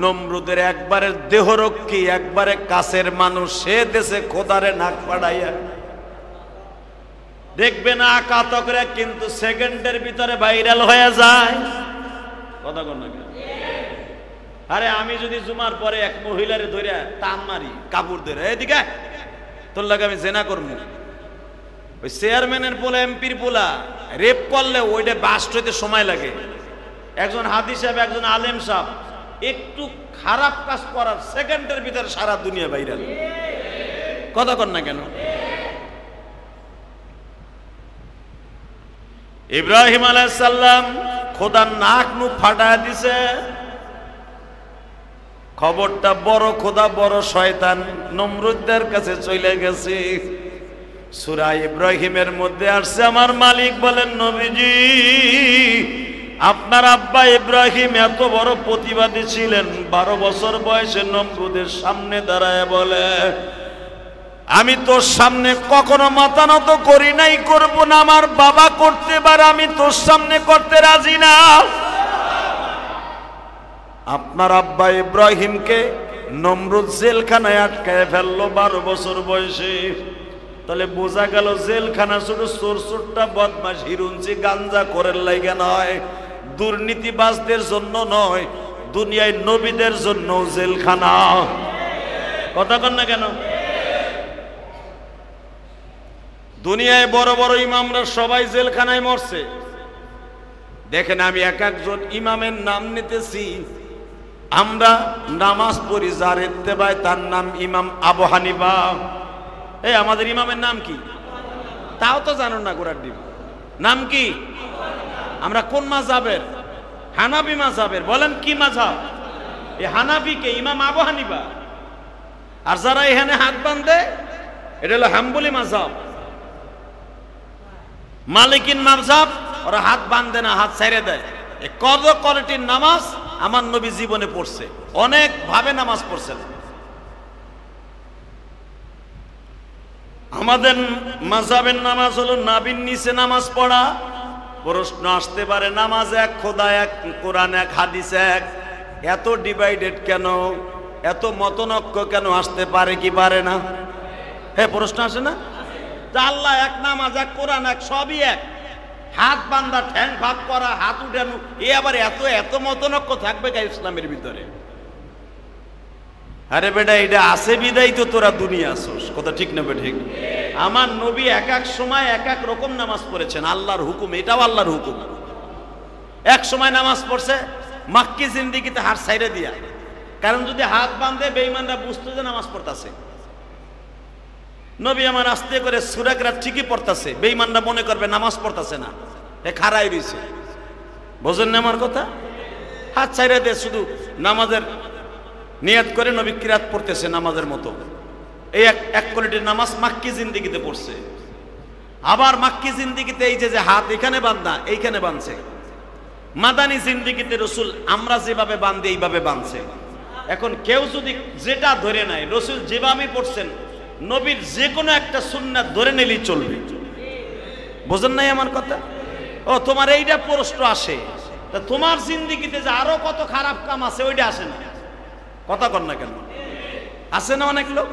নমরুদের একবারে দেহরক্ষী, একবারে কাছের মানুষ, সে দেশে খোদারে নাক ফাটাইয়া দেখবে না আকাতকরে, কিন্তু সেকেন্ডের ভিতরে ভাইরাল হয়ে যায়। কথা কন না? আরে আমি যদি জুমার পরে এক মহিলারে ধরে টান মারি, কাপড় ধরে, এদিকে তোর লাগে আমি জেনা করবো, ওই চেয়ারম্যানের পোলা, এমপির পোলা রেপ করলে ওইটা বাস্ট হইতে সময় লাগে। একজন হাদিস সাহেব, একজন আলেম সাহেব একটু খারাপ কাজ করার সেকেন্ডের ভিতরে সারা দুনিয়া ভাইরাল। কথা কন না কেন? ইব্রাহিম আলাইহিস সালাম খোদার নাক মুখ ফাটায় দিছে, খবরটা বড় খোদা বড় শয়তান নমরুদের কাছে চলে গেছে। সূরা ইব্রাহিমের মধ্যে আসছে, আমার মালিক বলেন, নবীজি আপনার আব্বা ইব্রাহিম এত বড় প্রতিবাদী ছিলেন, 12 বছর বয়সে নমরুদের সামনে দাঁড়ায় বলে, আমি তোর সামনে কখনো মাথা নত করি নাই, করব না, আমার বাবা করতে পারে, আমি তোর সামনে করতে রাজি না। আপনার আব্বা ইব্রাহিমকে নমরুদ জেলখানায় আটকায় ফেললো 12 বছর বয়সে। তাহলে বোঝা গেল জেলখানা শুধু চোরটা বদমাশ হিরুঞ্চি গাঞ্জা করার লাইগা নয়, দুর্নীতিবাজদের জন্য নয়, দুনিয়ায় নবীদের জন্য জেলখানা। কথা কন না কেন? দুনিয়ায় বড় বড় ইমামরা সবাই জেলখানায় মরছে। দেখেন আমি এক একজন ইমামের নাম নিতেছি, আমরা নামাজ পড়ি যার ইত্তেবায় তার নাম ইমাম আবু হানিফা। এই আমাদের ইমামের নাম কি? তাও তো জানো না গোড়ার ডিম নাম কি? আমরা কোন মাযহাবের? হানাফি মাযহাবের। বলেন কি মাযহাব? এই হানাফিকে ইমাম আবু হানিফা। আর যারা এখানে হাত বাঁধে এটা হলো হাম্বলি মাযহাব। মালিকিন মাযহাব ওরা হাত বাঁধে না, হাত ছেড়ে দেয়। এই কত কোয়ালিটির নামাজ আমার নবী জীবনে পড়ছে, অনেক ভাবে নামাজ পড়ছেন। আমাদের মাযহাবের নামাজ হলো নাবির নিচে নামাজ পড়া। প্রশ্ন আসতে পারে, নামাজ এক, খোদা এক, কোরআন এক, হাদিস এক, এত ডিভাইডেড কেন, এত মতনৈক্য কেন? আসতে পারে কি পারে না? হ্যাঁ, প্রশ্ন আসে না? আল্লাহ এক, নামাজ এক, কোরআন এক, সবই এক, হাত বান্ধা, ঠ্যাং ভাগ করা, হাত উঠানো, এ আবার এত এত মতনৈক্য থাকবে কা ইসলামের ভিতরে? আরে বেটা, এটা আছে বিদায় তো তোরা দুনিয়া আসোস। কথা ঠিক না ঠিক? আমার নবী এক এক সময় এক এক রকম নামাজ পড়েছেন, আল্লাহর হুকুম, এটাও আল্লাহর হুকুম। এক সময় নামাজ পড়ছে মাক্কি জিন্দিগিতে হাত ছাইড়ে দিয়া, কারণ যদি হাত বাঁধে বেঈমানরা বুঝতো যে নামাজ পড়তেছে। নবী আমার আস্তে করে সূরা কেরাত ঠিকই পড়তেছে, বেঈমানরা মনে করবে নামাজ পড়তেছে না, এ খাড়াই রইছে। বোঝেন না আমার কথা? হাত ছাইড়ে দিয়ে শুধু নামাজের নিয়ত করে নবী কিরাত পড়তেছে নামাজের মতো। এই এক কোয়ালিটির নামাজ মাক্কি জিন্দিগিতে পড়ছে। আবার মাক্কি জিন্দিগিতে এই যে হাত এখানে বাঁধা, এইখানে বাঁধছে। মাদানী জিন্দিগিতে রসুল আমরা যেভাবে বাঁধি এইভাবে বাঁধছে। এখন কেউ যদি যেটা ধরে নেয়, রসুল যেভাবে পড়ছেন, নবীর যে কোনো একটা সুন্নাত ধরে নিলেই চলবে। বোঝেন নাই আমার কথা? ও তোমার এইটা প্রশ্ন আসে, তা তোমার জিন্দিগিতে যে আরো কত খারাপ কাম আছে ওইটা আসে না? কথা কর না কেন? আছে না অনেক লোক?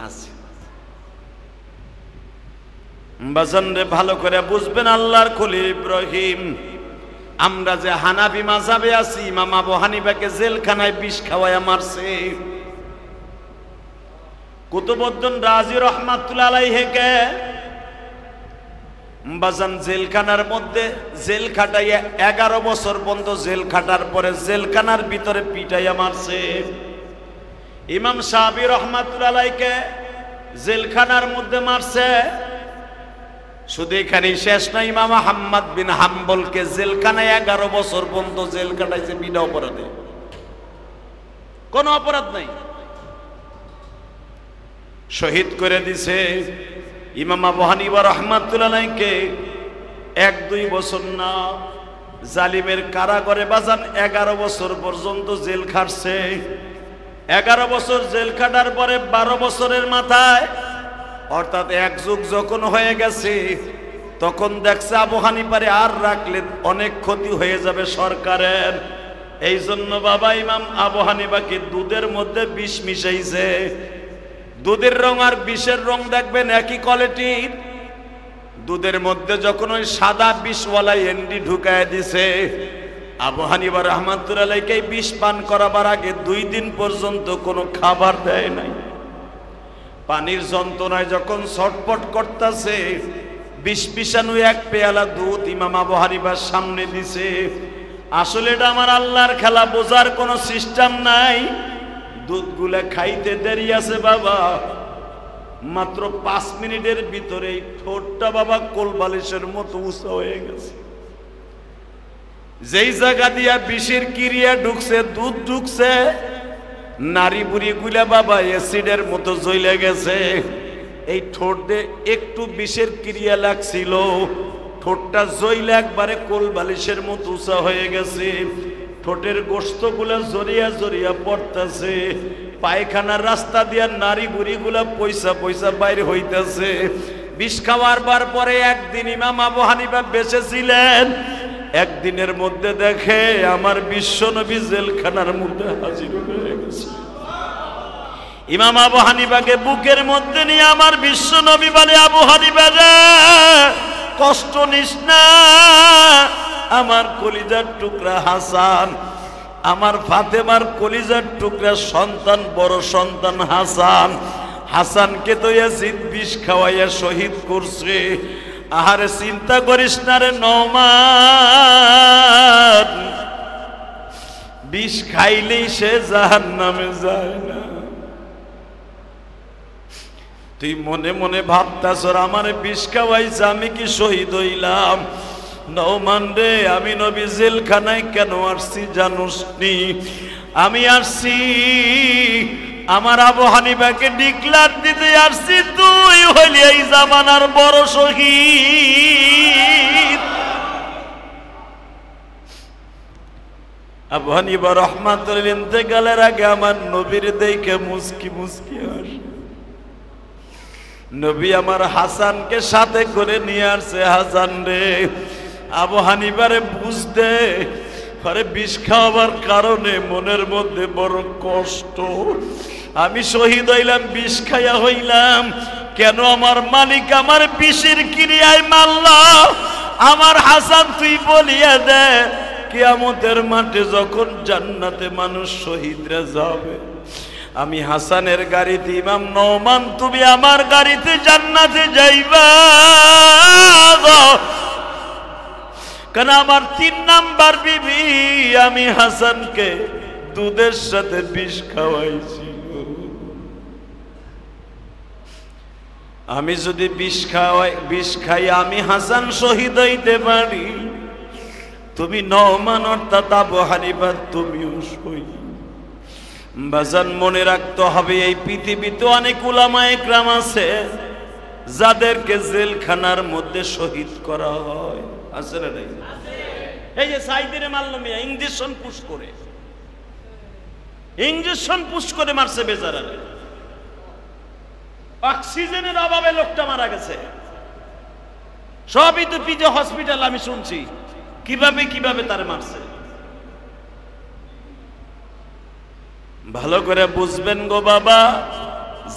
আছে। বাজান রে, ভালো করে বুঝবেন, আল্লাহর খলিল ইব্রাহিম, আমরা যে হানাফি মাযহাবে আছি, ইমাম আবু হানিফাকে জেলখানায় বিষ খাওয়ায়া মারছে। কুতুবউদ্দিন রাজি রাহমাতুল্লাহ আলাইহিকে বাজান জেলখানার মধ্যে জেল খাটাইয়া 11 বছর পর্যন্ত জেল খাটার পরে জেলখানার ভিতরে পিটাইয়া মারছে। ইমাম শাফি রাহমাতুল্লাহ আলাইহিকে জেলখানার মধ্যে মারছে। শুধু এখানেই শেষ না, ইমাম আহমদ বিন হাম্বলকে জেলখানায় 11 বছর পর্যন্ত জেল কাটাইছে বিনা অপরাধে, কোনো অপরাধ নাই, শহীদ করে দিছে। ইমাম আবু হানিফা রাহমাতুল্লাহ আলাইহিকে 1-2 বছর না, জালিমের কারাগারে বাজান 11 বছর পর্যন্ত জেল খাটছে। 11 বছর জেল খাটার পরে 12 বছরের মাথায়, অর্থাৎ 1 যুগ যখন হয়ে গেছে, তখন দেখছে আবু হানিফারে আর রাখলে অনেক ক্ষতি হয়ে যাবে সরকারের। এই জন্য বাবা ইমাম আবু হানিফাকে দুধের মধ্যে বিষ মিশাইছে। দুধের রং আর বিষের রং দেখবেন একই কোয়ালিটির। দুধের মধ্যে যখন ওই সাদা বিষওয়ালা এন্ডি ঢুকায় দিছে, আবু হানিফা রাহমাতুল্লাহ আলাইহি বিষ পান করাবার আগে 2 দিন পর্যন্ত কোনো খাবার দেয় নাই। পানির যন্ত্রণায় যখন ছটফট করতেছে, বিষ বিষাণু 1 পেয়ালা দুধ ইমাম আবু হানিফার সামনে দিছে। আসলে এটা আমার আল্লাহর খেলা, বোঝার কোনো সিস্টেম নাই। দুধগুলা খাইতে দেরি আছে বাবা, মাত্র 5 মিনিটের ভিতরেই ঠোঁটটা বাবা কোলবালিশের মতো উঁচা হয়ে গেছে। যেই জায়গা দিয়া বিষের ক্রিয়া ঢুকছে, দুধ ঢুকছে, নারী বুড়ি গুলা বাবা অ্যাসিডের মতো জ্বলে গেছে। এই ঠোঁটে একটু বিষের ক্রিয়া লাগছিল, ঠোঁটটা জ্বলে একবারে কোলবালিশের মতো উঁচা হয়ে গেছে। ঠোঁটের গোশতগুলা জড়িয়া জড়িয়া পড়তেছে, পায়খানার রাস্তা দিয়া নারী বুড়ি গুলা পয়সা পয়সা বাইরে হইতেছে। বিষ খাওয়ার পরে একদিন ইমাম আবু হানিফা বেঁচে ছিলেন। একদিনের মধ্যে দেখে আমার বিশ্বনবী জেলখানার মধ্যে হাজির হয়ে গেছে। ইমাম আবু হানিফাকে বুকের মধ্যে নিয়ে আমার বিশ্বনবী বলে, আবু হানিফা রে, কষ্ট নিস না, আমার কলিজার টুকরা হাসান, আমার ফাতেমার কলিজার টুকরা সন্তান, বড় সন্তান হাসান, হাসানকে তো ইয়াজিদ বিষ খাওয়াইয়া শহীদ করছে। আহারে চিন্তা করিস না রে নওমান, বিষ খাইলেই সে জাহান্নামে যায় না। তুই মনে মনে ভাবতাছ আমার বিষ খাওয়াইছে, আমি কি শহীদ হইলাম? নওমান রে, আমি নবী জেলখানায় কেন আসছি জানোস নি? আমি আসছি আমার আবু হানিফাকে ডিক্লার দিতে আসছি, তুই হইলি এই জামানার বড় শহীদ। আবু হানিফা রহমাতুল ইন্তেকালের আগে আমার নবীর দেখে মুস্কি মুস্কি হাসে। নবী আমার হাসানকে সাথে করে নিয়ে আসছে। হাসান রে, আবু হানিফারে বুঝতে আরে বিষ খাওয়ার কারণে মনের মধ্যে বড় কষ্ট। আমি শহীদ হইলাম, বিষ খাইয়া হইলাম কেন? আমার মালিক আমার বিষের ক্রিয়ায় মারল। আমার হাসান তুই বলিয়া দে, কিয়ামতের মাঠে যখন জান্নাতে মানুষ শহীদরা যাবে, আমি হাসানের গাড়িতে, ইমাম নওমান তুমি আমার গাড়িতে জান্নাতে যাইবা। কেন আমার 3 নাম্বার বিবি আমি হাসানকে দুধের সাথে বিষ খাওয়াইছি। আমি যদি বিষ খাই আমি হাসান শহীদ হইতে পারি, তুমি নওমান অর্থাৎ আবু হানিফা তুমিও শহীদ। বাজান মনে রাখতে হবে, এই পৃথিবীতে অনেক উলামা ইকরাম আছে যাদেরকে জেলখানার মধ্যে শহীদ করা হয়। আছে না নাই? এই যে সাইদিরে মারল মিয়া, ইঞ্জেকশন পুশ করে মারছে বেচারা। অক্সিজেনের অভাবে লোকটা মারা গেছে। সবই তো পিজে হসপিটাল, আমি শুনছি কিভাবে কিভাবে তার মারছে। ভালো করে বুঝবেন গো বাবা,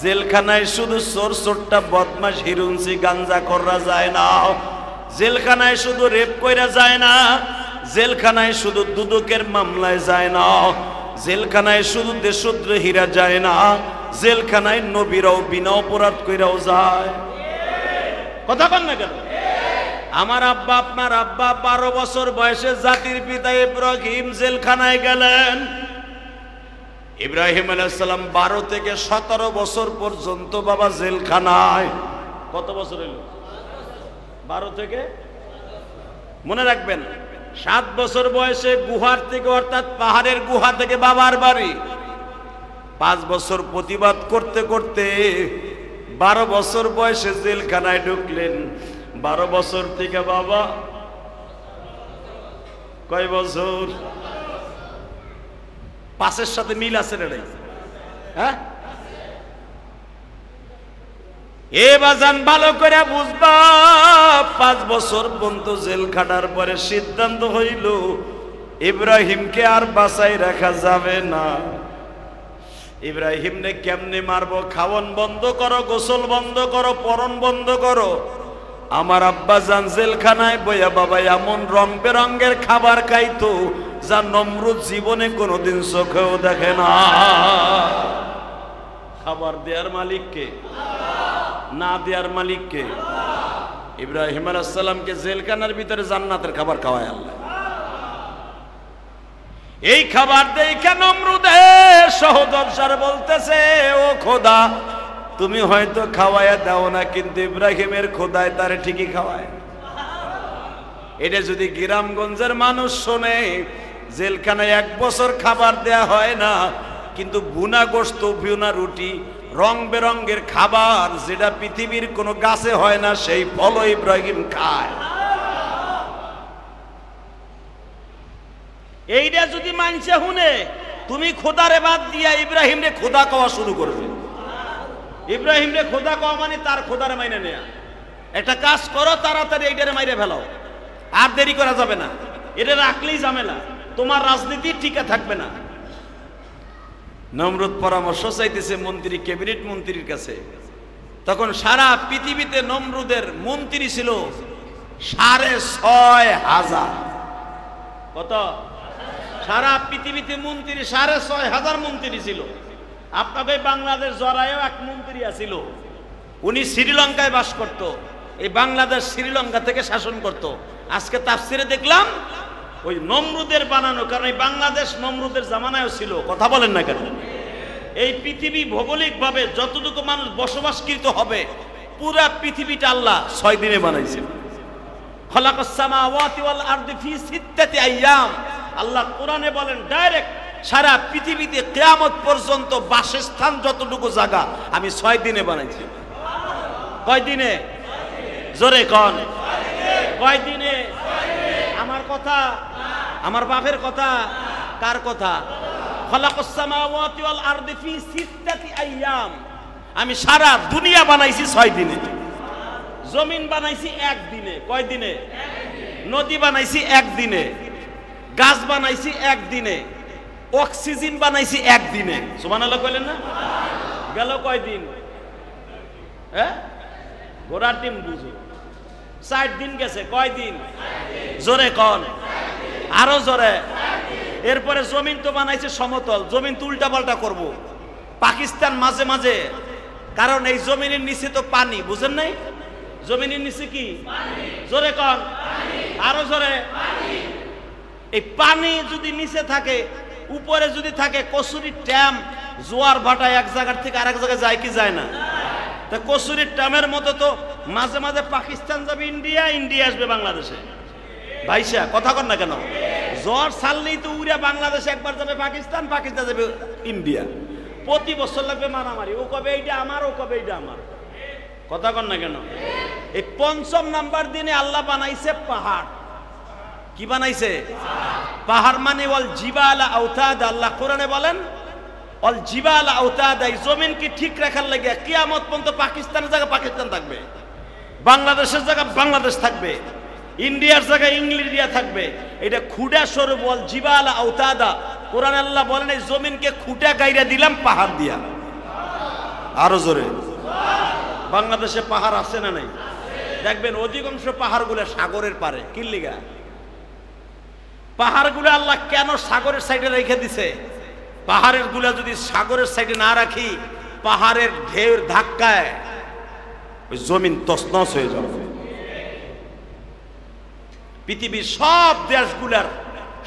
জেলখানায় শুধু চোরটা বদমাশ হিরুনসি গাঞ্জা করা যায় না, জেলখানায় শুধু রেপ কইরা যায় না, জেলখানায় শুধু দুদকের মামলায় যায় না, জেলখানায় শুধু দেশদ্রোহীরা যায় না, জেলখানায় নবীরাও বিনা অপরাধ কইরাও যায়। কথা বল না কেন? আমার আব্বা, আপনার আব্বা 12 বছর বয়সে জাতির পিতা ইব্রাহিম জেলখানায় গেলেন। ইব্রাহিম আলাইহিস সালাম 12 থেকে 17 বছর পর্যন্ত বাবা জেলখানায়। কত বছর হলো? 12 থেকে, মনে রাখবেন 7 বছর বয়সে গুহার থেকে, অর্থাৎ পাহাড়ের গুহা থেকে বাবার বাড়ি। 5 বছর প্রতিবাদ করতে করতে 12 বছর বয়সে জেলখানায় ঢুকলেন। 12 বছর থেকে বাবা কয় বছর? 5-এর সাথে মিল আছে রে? হ্যাঁ, এ বাজান ভালো করে বুঝবা। 5 বছর পর্যন্ত জেল খাটার পরে সিদ্ধান্ত হইল ইব্রাহিমকে আর বাঁচাই রাখা যাবে না। ইব্রাহিম নে কেমনে মারবো? খাওয়ান বন্ধ করো, গোসল বন্ধ করো, পরন বন্ধ করো। আমার আব্বা জান জেলখানায় বইয়া বাবা এমন রং বেরঙ্গের খাবার খাইতো যা নমরুদ জীবনে কোনোদিন চোখেও দেখে না। খাবার দেয়ার মালিককে, না দেয়ার মালিককে? ইব্রাহিম আলাইহিস সালামকে জেলখানার ভিতরে জান্নাতের খাবার খাওয়ায় আল্লাহ। এই খাবার দেখে নমরুদের সহোদর স্যার বলতেছে, ও খোদা তুমি হয়তো খাওয়ায়া দাও না, কিন্তু ইব্রাহিমের খোদায় তারে ঠিকই খাওয়ায়। এটা যদি গ্রামগঞ্জের মানুষ শোনে, জেলখানায় 1 বছর খাবার দেয়া হয় না, কিন্তু বুনা গোশত, বুনা রুটি, রং বেরঙ্গের খাবার যেটা পৃথিবীর কোনো গাছে হয় না, সেই ফল ইব্রাহিম খায়। এইটা যদি মানছে শুনে, তুমি খোদারে বাদ দিয়া ইব্রাহিম রে খোদা কওয়া শুরু করবে। ইব্রাহিম রে খোদা কওয়া মানে তার খোদারে মাইনে নেয়া। একটা কাজ করো, তাড়াতাড়ি এইটারে মাইরে ফেলাও, আর দেরি করা যাবে না। এটা রাখলেই ঝামেলা, তোমার রাজনীতি টিকে থাকবে না। নমরুদ পরামর্শ চাইতেছে মন্ত্রী, ক্যাবিনেট মন্ত্রীর কাছে। তখন সারা পৃথিবীতে নমরুদের মন্ত্রী ছিল 6,500। কত? সারা পৃথিবীতে মন্ত্রী 6,500 মন্ত্রী ছিল। আপনাদের বাংলাদেশ জরায়ও এক মন্ত্রী আছিল, উনি শ্রীলঙ্কায় বাস করত। এই বাংলাদেশ শ্রীলঙ্কা থেকে শাসন করত। আজকে তাফসিরে দেখলাম ওই নমরুদের বানানো, কারণ এই বাংলাদেশ নমরুদের জামানায়ও ছিল। কথা বলেন না কেন? এই পৃথিবী ভৌগোলিকভাবে যতটুকু মানুষ বসবাসকৃত হবে, পুরা পৃথিবীটা আল্লাহ 6 দিনে বানাইছেন। খলাকাস সামাওয়াতি ওয়াল আরদি ফি 6 আইয়াম। আল্লাহ কোরআনে বলেন ডাইরেক্ট, সারা পৃথিবীতে কিয়ামত পর্যন্ত বাসস্থান যতটুকু জায়গা আমি 6 দিনে বানাইছি। কয় দিনে? জোরে কোন? কয় দিনে? আমার কথা? আমার বাপের কথা? কার কথা? খলাকাস সামাওয়াতি ওয়াল আরদি ফি 6 আইয়াম। আমি সারা দুনিয়া বানাইছি 6 দিনে। জমিন বানাইছি 1 দিনে। কয় দিনে? নদী বানাইছি 1 দিনে, গাছ বানাইছি 1 দিনে, অক্সিজেন বানাইছি 1 দিনে। সুবহানাল্লাহ কইলেন না? গেল কয় দিন? ঘোড়ার ডিম বুঝো, 60 দিন গেছে। কয় দিন? জোরে কন, আরো জোরে। এরপরে জমিন তো বানাইছে সমতল, জমিন তো উল্টা পাল্টা করবো। পাকিস্তান মাঝে মাঝে, কারণ এই জমিনের নিচে তো পানি, বুঝেন নাই? জমিনের নিচে কি? জোরে কন, আরো জোরে। এই পানি যদি নিচে থাকে, উপরে যদি থাকে কসুরির ট্যাম, জোয়ার ভাটা এক জায়গার থেকে আরেক জায়গায় যায় কি যায় না? তা কসুরির ট্যামের মতো তো মাঝে মাঝে পাকিস্তান যাবে ইন্ডিয়া, ইন্ডিয়া আসবে বাংলাদেশে। ভাইসা কথা কর না কেন? জ্বর ছাড়লেই তো উড়ে বাংলাদেশে একবার যাবে পাকিস্তান, পাকিস্তান যাবে ইন্ডিয়া। প্রতি বছর লাগবে মারামারি, ও কবে এইটা আমার, ও কবে এইটা আমার। কথা কর না কেন? এই 5ম নাম্বার দিনে আল্লাহ বানাইছে পাহাড়। কি বানাইছে? পাহাড় মানে ওয়াল জিবালা আওতাদ। আল্লাহ কোরআনে বলেন ওয়াল জিবালা আওতাদ। এই জমিনকে ঠিক রাখার লাগে কিয়ামত পর্যন্ত পাকিস্তানের জায়গা পাকিস্তান থাকবে, বাংলাদেশের জায়গা বাংলাদেশ থাকবে, ইন্ডিয়ার জায়গায় ইন্ডিয়া থাকবে। এটা খুঁটা স্বরূপ ওয়াল জিবালা আওতাদা। কোরআন আল্লাহ বলেন এই জমিনকে খুঁটা গাইরা দিলাম পাহাড় দিয়া। আরো জোরে। বাংলাদেশে পাহাড় আছে না নাই? দেখবেন অধিকাংশ পাহাড়গুলো সাগরের পারে। কি লিগা? পাহাড়গুলো আল্লাহ কেন সাগরের সাইডে রেখে দিছে? পাহাড়ের গুলা যদি সাগরের সাইডে না রাখি, পাহাড়ের ঢেউর ধাক্কায় ওই জমিন তছনছ হয়ে যাবে। পৃথিবীর সব দেশগুলার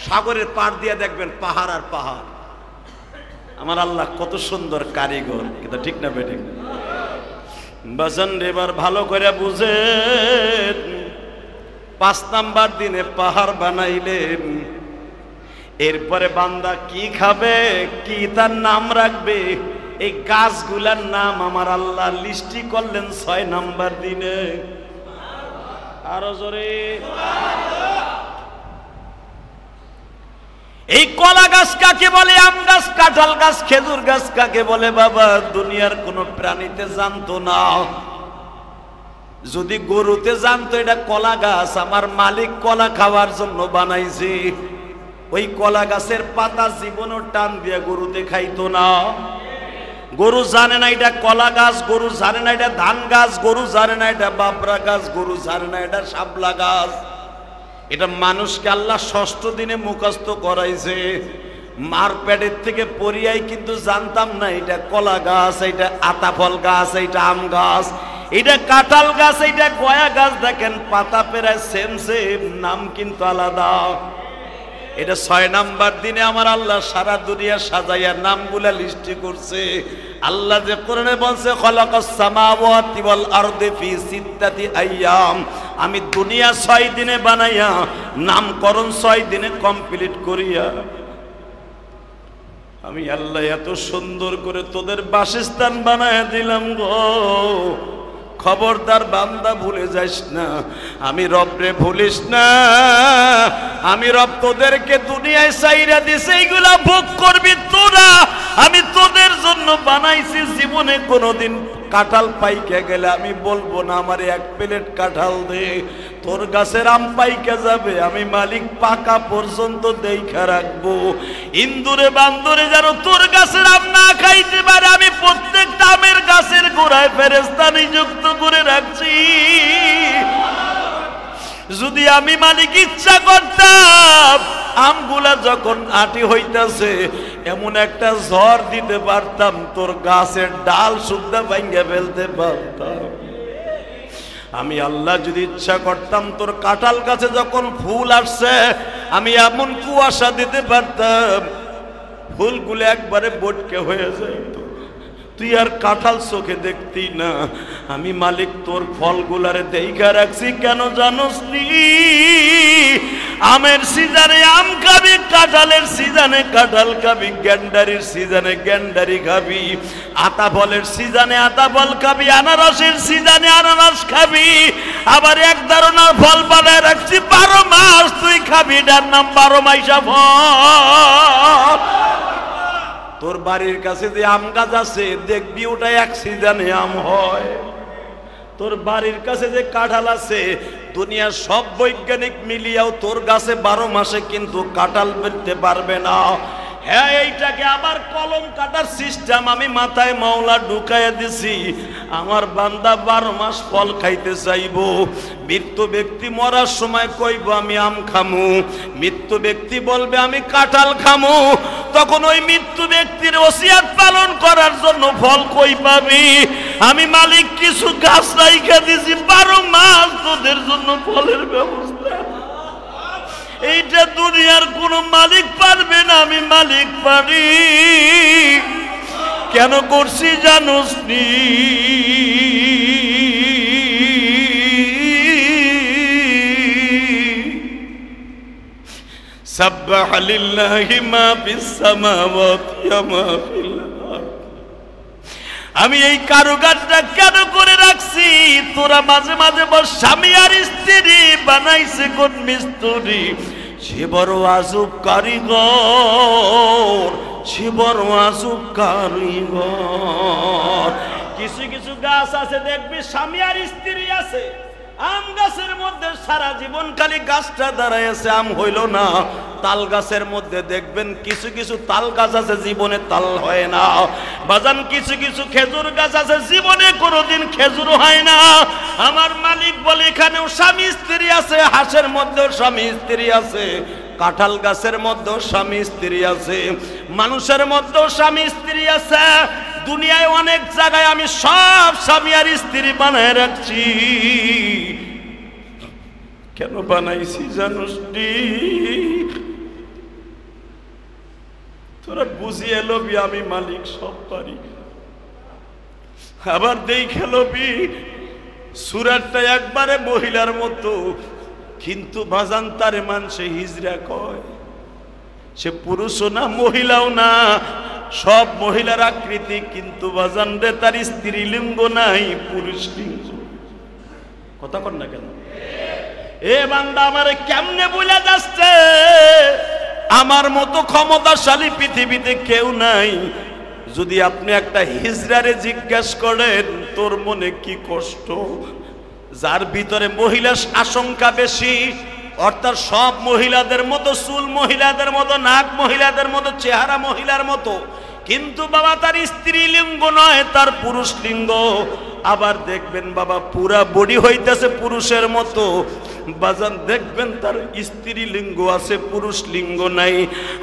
সাগরের পাড় দিয়ে দেখবেন পাহাড় আর পাহাড়। আমার আল্লাহ কত সুন্দর কারিগর, কিন্তু ঠিক না বেঠে? বাজান এবার ভালো করে বুঝেন, 5 নাম্বার দিনে পাহাড় বানাইলেন। এরপরে বান্দা কি খাবে, কি তার নাম রাখবে, এই গাছগুলার নাম আমার আল্লাহ লিস্টি করলেন 6 নাম্বার দিনে। আরো জোরে। এই কলা গাছ কাকে বলে, আম গাছ, কাঁঠাল গাছ, খেজুর গাছ কাকে বলে বাবা দুনিয়ার কোন প্রাণীতে জানতো না। যদি গরুতে জানতো এটা কলা গাছ, আমার মালিক কলা খাওয়ার জন্য বানাইছে, ওই কলা গাছের পাতা জীবনও টান দিয়ে গরুতে খাইতো না। গরু জানে না এটা কলা গাছ, গরু জানে না এটা ধান গাছ, গরু জানে না এটা বাবরা গাছ, গরু জানে না এটা শাপলা গাছ। এটা মানুষকে আল্লাহ 6ষ্ঠ দিনে মুখস্থ করাইছে। মার পেটের থেকে পরিয়াই কিন্তু জানতাম না এটা কলা গাছ, এটা আতাফল গাছ, এটা আম গাছ, এটা কাঁঠাল গাছ, এটা গয়া গাছ। দেখেন পাতা প্রায় সেম সেম, নাম কিন্তু আলাদা। এটা 6 নাম্বার দিনে আমার আল্লাহ সারা দুনিয়া সাজাইয়া নামগুলা লিস্ট করছে। আল্লাহ যে কোরআনে বলছে খলাকাস সামাওয়াতি ওয়াল আরদি ফি সিত্তাতি আইয়াম, আমি দুনিয়া 6 দিনে বানাইয়া নামকরণ 6 দিনে কমপ্লিট করিয়া আমি আল্লাহ এত সুন্দর করে তোদের বাসস্থান বানায়া দিলাম গো। খবরদার বান্দা ভুলে যাস না, আমি রব রে ভুলিস না। আমি রব তোদেরকে দুনিয়ায় চাইরা দিছে, এইগুলা ভোগ করবি তোরা। আমি তোদের জন্য বানাইছি। জীবনে কোনোদিন কাঁঠাল পাইকে গেলে আমি বলবো না আমার 1 প্লেট কাঁঠাল দে। তোর গাছের আম পাইকে যাবে, আমি মালিক পাকা পর্যন্ত দেখা রাখবো। ইন্দুরে বান্দরে যেন তোর গাছের আম না খাইতে পারে, আমি প্রত্যেকটা আমের গাছের গোড়ায় ফেরেশতা নিযুক্ত করে রাখছি। যদি আমি মালিক ইচ্ছা করতাম, আমগুলা যখন আটি হইতাছে এমন একটা ঝড় দিতে পারতাম, তোর গাছের ডাল সুদ্ধা ভাঙ্গে ফেলতে পারতাম। আমি আল্লাহ যদি ইচ্ছা করতাম, তোর কাঁঠাল গাছে যখন ফুল আসছে আমি এমন কুয়াশা দিতে পারতাম, ফুলগুলো একবারে বটকে হয়ে যাইত, তুই আর কাঁঠাল চোখে দেখতি না। আমি মালিক তোর ফলগুলারে দেখা রাখছি কেন জানোস নি? আমের সিজনে আম খাবি, কাঁঠালের সিজনে কাঁঠাল খাবি, গ্যান্ডারির সিজনে গ্যান্ডারি খাবি, আতা ফলের সিজনে আতা ফল খাবি, আনারসের সিজনে আনারস খাবি। আবার এক ধরনের ফল বানায় রাখছি 12 মাস তুই খাবি, এটার নাম 12 মাইশা ফল। তোর বাড়ির কাছে যে আম গাছ আছে দেখবি ওটা এক সিজনে আম হয়। তোর বাড়ির কাছে যে কাঁঠাল আছে, দুনিয়ার সব বৈজ্ঞানিক মিলিয়াও তোর গাছে 12 মাসে কিন্তু কাঁঠাল পেতে পারবে না। হ্যাঁ, এইটাকে আবার কলম কাটার সিস্টেম আমি মাথায় মাওলা ঢুকাইয়া দিছি। আমার বান্দা 12 মাস ফল খাইতে চাইবো। মৃত্যু ব্যক্তি মরার সময় কইব আমি আম খামু, মৃত্যু ব্যক্তি বলবে আমি কাঁঠাল খামু। তখন ওই মৃত্যু ব্যক্তির ওসিয়াত পালন করার জন্য ফল কই পাবি? আমি মালিক কিছু গাছ রাইখা দিছি 12 মাস তোদের জন্য ফলের ব্যবস্থা। এইটা দুনিয়ার কোন মালিক পারবে না, আমি মালিক পারি। কেন করছি জানোস নি? সাব্বাহা লিল্লাহি মা ফিস সামাওয়াতি ওয়া মা ফিল আরদ। আমি এই কারুকাজটা কেন করে রাখছি? তোরা মাঝে মাঝে বল স্বামী আর স্ত্রী বানাইছে কোন মিস্ত্রি, সে বড় আজব কারিগর, সে বড় আজব কারিগর। কিছু কিছু গাছ আছে দেখবি স্বামী আর স্ত্রী আছে, আম গাছের মধ্যে সারা জীবন খালি গাছটা দাঁড়ায় আছে, আম হইল না। তাল গাছের মধ্যে দেখবেন কিছু কিছু তাল গাছ আছে জীবনে তাল হয় না। বাজান কিছু কিছু খেজুর গাছ আছে জীবনে কোনোদিন খেজুর হয় না। আমার মালিক বলে এখানেও স্বামী স্ত্রী আছে, হাঁসের মধ্যেও স্বামী স্ত্রী আছে, কাঁঠাল গাছের মধ্যেও স্বামী স্ত্রী আছে, মানুষের মধ্যেও স্বামী স্ত্রী আছে। দুনিয়ায় অনেক জায়গায় আমি সব স্বামী আর স্ত্রী বানায় রাখছি। কেন বানাইছি জানোস নি? তোরা বুঝিয়ে লবি আমি মালিক সব পারি। আবার দেখে লবি সুরাটটা একবারে মহিলার মতো, কিন্তু বাজান তারে মানুষে হিজরা কয়, সে পুরুষও না মহিলাও না, সব মহিলার আকৃতি, কিন্তু বাজান রে তার স্ত্রীলিঙ্গ নাই, পুরুষ লিঙ্গ। কথা কর না কেন? এ বান্দা আমারে কেমনে বলে যাচ্ছে? আমার মতো ক্ষমতাশালী পৃথিবীতে কেউ নাই। যদি আপনি একটা হিজড়ারে জিজ্ঞাসা করেন তোর মনে কি কষ্ট, যার ভিতরে মহিলার আশঙ্কা বেশি, অর্থাৎ সব মহিলাদের মতো চুল মহিলাদের মতো, নাক মহিলাদের মতো, চেহারা মহিলার মতো, কিন্তু বাবা তার স্ত্রী লিঙ্গ নয়, তার পুরুষ লিঙ্গ। আবার দেখবেন বাবা পুরা বডি হইতেছে পুরুষের মতো, বাজান দেখবেন তার স্ত্রী লিঙ্গ আছে, পুরুষ লিঙ্গ নাই।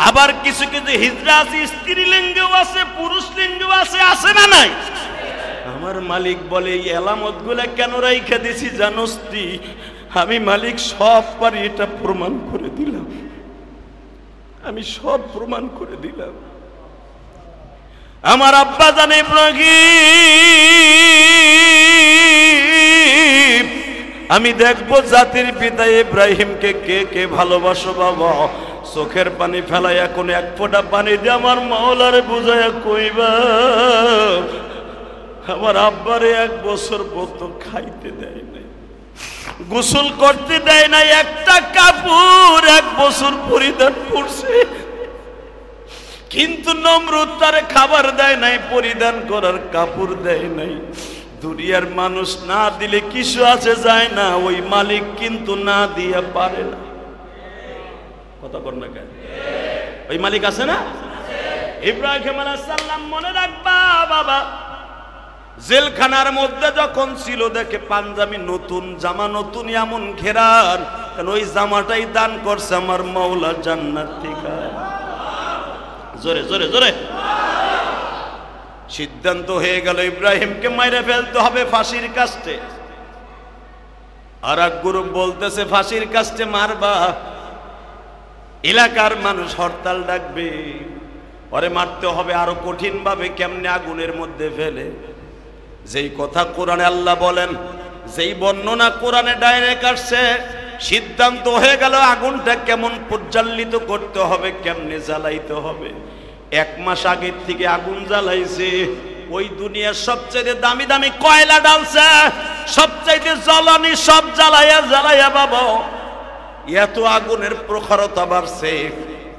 আবার কিছু কিছু হিজড়া আছে স্ত্রী লিঙ্গ আছে, পুরুষ লিঙ্গ আছে, আছে না নাই? আমার মালিক বলে এই এলামত গুলা কেন রাইখা দিছি জানোস তুই? আমি মালিক সব পারি, এটা প্রমাণ করে দিলাম। আমি সব প্রমাণ করে দিলাম। আমার আব্বা জান ইব্রাহিম, আমি দেখবো জাতির পিতা ইব্রাহিমকে কে কে ভালোবাসো বাবা। চোখের পানি ফেলাই এখন এক ফোঁটা পানি দিয়ে আমার মাওলারে বুঝাইয়া কইবা, আমার আব্বারে 1 বছর পর্যন্ত খাইতে দেয় নাই, গোসল করতে দেয় নাই, একটা কাপড় 1 বছর পরিধান করছে, কিন্তু নমরুদ তারে খাবার দেয় নাই, পরিধান করার কাপড় দেয় নাই। দুনিয়ার মানুষ না দিলে কিছু আছে যায় না, ওই মালিক কিন্তু না দিয়া পারে না। কথা কর না কেন? ওই মালিক আছে না? ইব্রাহিম আলাইহিস সালাম মনে রাখবা বাবা, জেলখানার মধ্যে যখন ছিল দেখে পাঞ্জাবি নতুন, জামা নতুন, এমন ঘেরান, কারণ ওই জামাটাই দান করছে আমার মাওলা জান্নাত থেকে। জোরে জোরে জোরে। সিদ্ধান্ত হয়ে গেল ইব্রাহিমকে মাইরে ফেলতে হবে ফাঁসির কাস্টে। আর এক গ্রুপ বলতেছে ফাঁসির কাস্টে মারবা, এলাকার মানুষ হরতাল ডাকবে, পরে মারতে হবে আরো কঠিন ভাবে, কেমনে আগুনের মধ্যে ফেলে। যেই কথা কোরআনে আল্লাহ বলেন, যেই বর্ণনা কোরআনে ডাইরেক্ট আসছে, সিদ্ধান্ত হয়ে গেল আগুনটা কেমন প্রজ্বালিত করতে হবে, কেমনে জ্বালাইতে হবে। 1 মাস আগের থেকে আগুন জ্বালাইছে, ওই দুনিয়ার সবচেয়ে দামি দামি কয়লা ডালছে, সবচাইতে জ্বালানি সব জ্বালাইয়া জ্বালাইয়া বাবা এত আগুনের প্রখরতা বাড়ছে।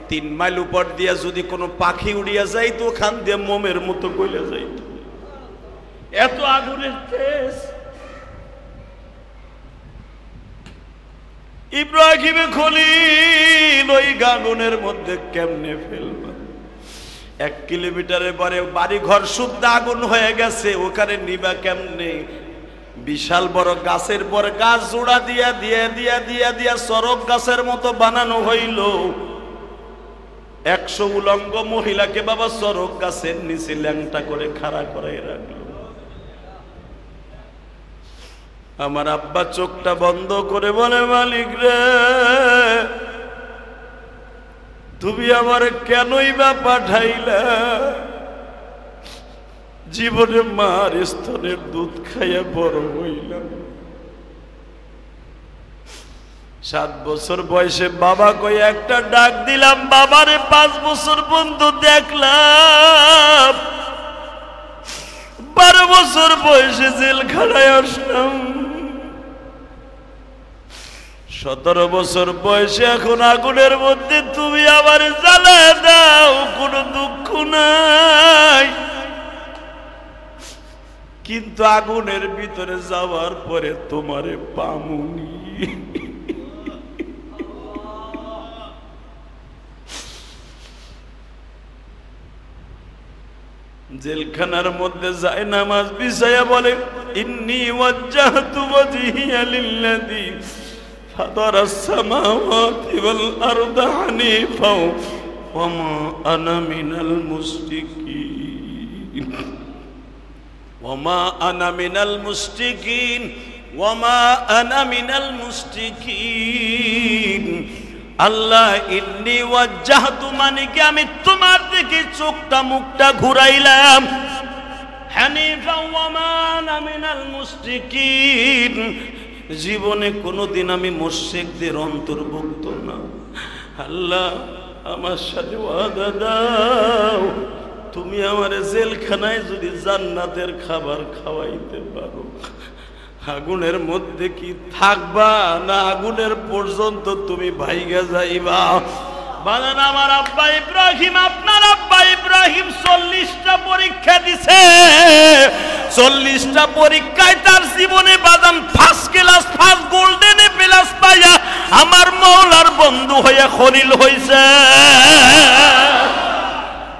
3 মাইল উপর দিয়া যদি কোনো পাখি উড়িয়া যাইতো, ওখান দিয়ে মোমের মতো গলে যাইতো, এত আগুনের তেজ। ইব্রাহিম খলিল ওই আগুনের মধ্যে কেমনে ফেলবা? 1 কিলোমিটারের পরে বাড়ি ঘর শুদ্ধ আগুন হয়ে গেছে, ওখানে নিবা কেমনে? বিশাল বড় গাছের পর গাছ জোড়া দিয়া দিয়া দিয়া দিয়া দিয়া সরক গাছের মতো বানানো হইল। 100 উলঙ্গ মহিলাকে বাবা সরক গাছের নিচে ল্যাংটা করে খাড়া করে রাখলো। আমার আব্বা চোখটা বন্ধ করে বলে, মালিক রে, তুমি আমার কেনই বা পাঠাইলা? জীবনে মার স্তনের দুধ খাইয়া বড় হইলাম, 7 বছর বয়সে বাবা কই একটা ডাক দিলাম, বাবারে 5 বছর পর্যন্ত দেখলাম, 12 বছর বয়সে জেলখানায় আসলাম, 17 বছর বয়সে এখন আগুনের মধ্যে তুমি আবার জ্বালায় দাও, কোনো দুঃখ নাই। কিন্তু আগুনের ভিতরে যাওয়ার পরে তোমারে পামুনি। জেলখানার মধ্যে যায় নামাজ বিছায়া বলে, ইন্নী ওয়াজ্জাহতু ওয়াজহিয়া লিল্লাযী ফাতারাস সামাওয়াতি ওয়াল আরদা হানিফা ওয়া মা আনা মিনাল মুশরিকিন ওয়া মা আনা মিনাল মুশরিকিন ওয়া মা আনা মিনাল মুশরিকিন। আল্লাহ ইন্নী ওয়াজ্জাহতু মানে কি আমি তোমার দিকে চোখটা মুখটা ঘুরাইলাম, হানিফা ওয়া মা আনা মিনাল মুশরিকিন, জীবনে কোনোদিন আমি মুশরিকদের অন্তর্ভুক্ত না। আল্লাহ আমার সাথে ওয়াদা দাও, তুমি আমার জেলখানায় যদি জান্নাতের খাবার খাওয়াইতে পারো, আগুনের মধ্যে কি থাকবা না আগুনের পর্যন্ত তুমি ভাইগা যাইবা? বলেন আমার আব্বা ইব্রাহিম, আপনার আব্বা ইব্রাহিম 40টা পরীক্ষা দিছে, 40টা পরীক্ষায় তার জীবনে বাদাম ফার্স্ট ক্লাস, ফার্স্ট গোল্ডেনে প্লাস পাইয়া আমার মওলার বন্ধু হইয়া খলিল হইছে।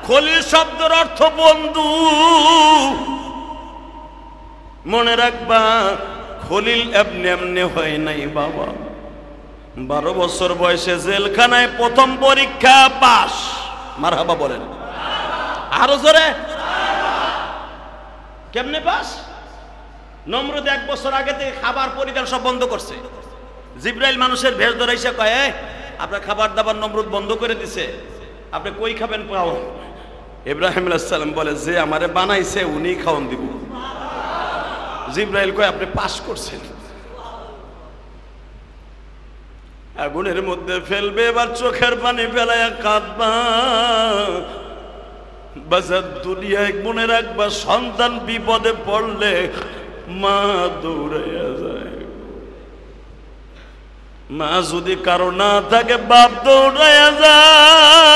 খলিল শব্দের অর্থ বন্ধু। মনে রাখবা, খলিল এমনি এমনি হয় নাই বাবা। 12 বছর বয়সে জেলখানায় প্রথম পরীক্ষা পাস। মারহাবা বলেন আরো জোরে। কেমনে পাস? নমরুদ 1 বছর আগে থেকে খাবার পরিধান সব বন্ধ করছে। জিব্রাইল মানুষের ভেষ ধরাইছে, কয় আপনার খাবার দাবার নমরুদ বন্ধ করে দিছে। আপনি কই খাবেন পাও? ইব্রাহিম আলাইহিস সালাম বলে, যে আমারে বানাইছে উনি খাওন দিব। জিবরাইল কয়, আপনি পাস করছেন। আগুনের মধ্যে ফেলবে, এবার চোখের পানি ফেলায়া কাঁদবা। বাজার দুনিয়ায় মনে রাখবা, সন্তান বিপদে পড়লে মা দৌড়াইয়া যায়। মা যদি কারো না থাকে, বাপ দৌড়াইয়া যায়।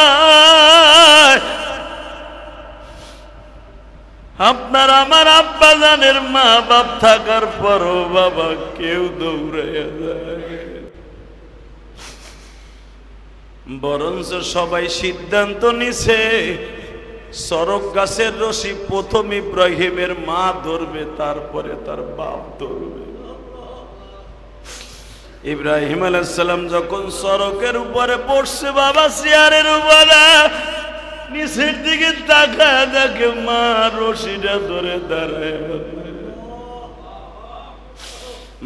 আপনার আমার আব্বা জানের মা বাপ থাকার পরও বাবা কেউ দৌড়াইয়া যায়। বরঞ্চ সবাই সিদ্ধান্ত নিছে, সরক গাছের রশি প্রথম ইব্রাহিমের মা ধরবে, তারপরে তার বাপ ধরবে। ইব্রাহিম আলাইহিস সালাম যখন সরকের উপরে বসছে, বাবা চেয়ারের উপরে, নিচের দিকে তাকায় দেখে মা রশিটা ধরে দাঁড়ায়।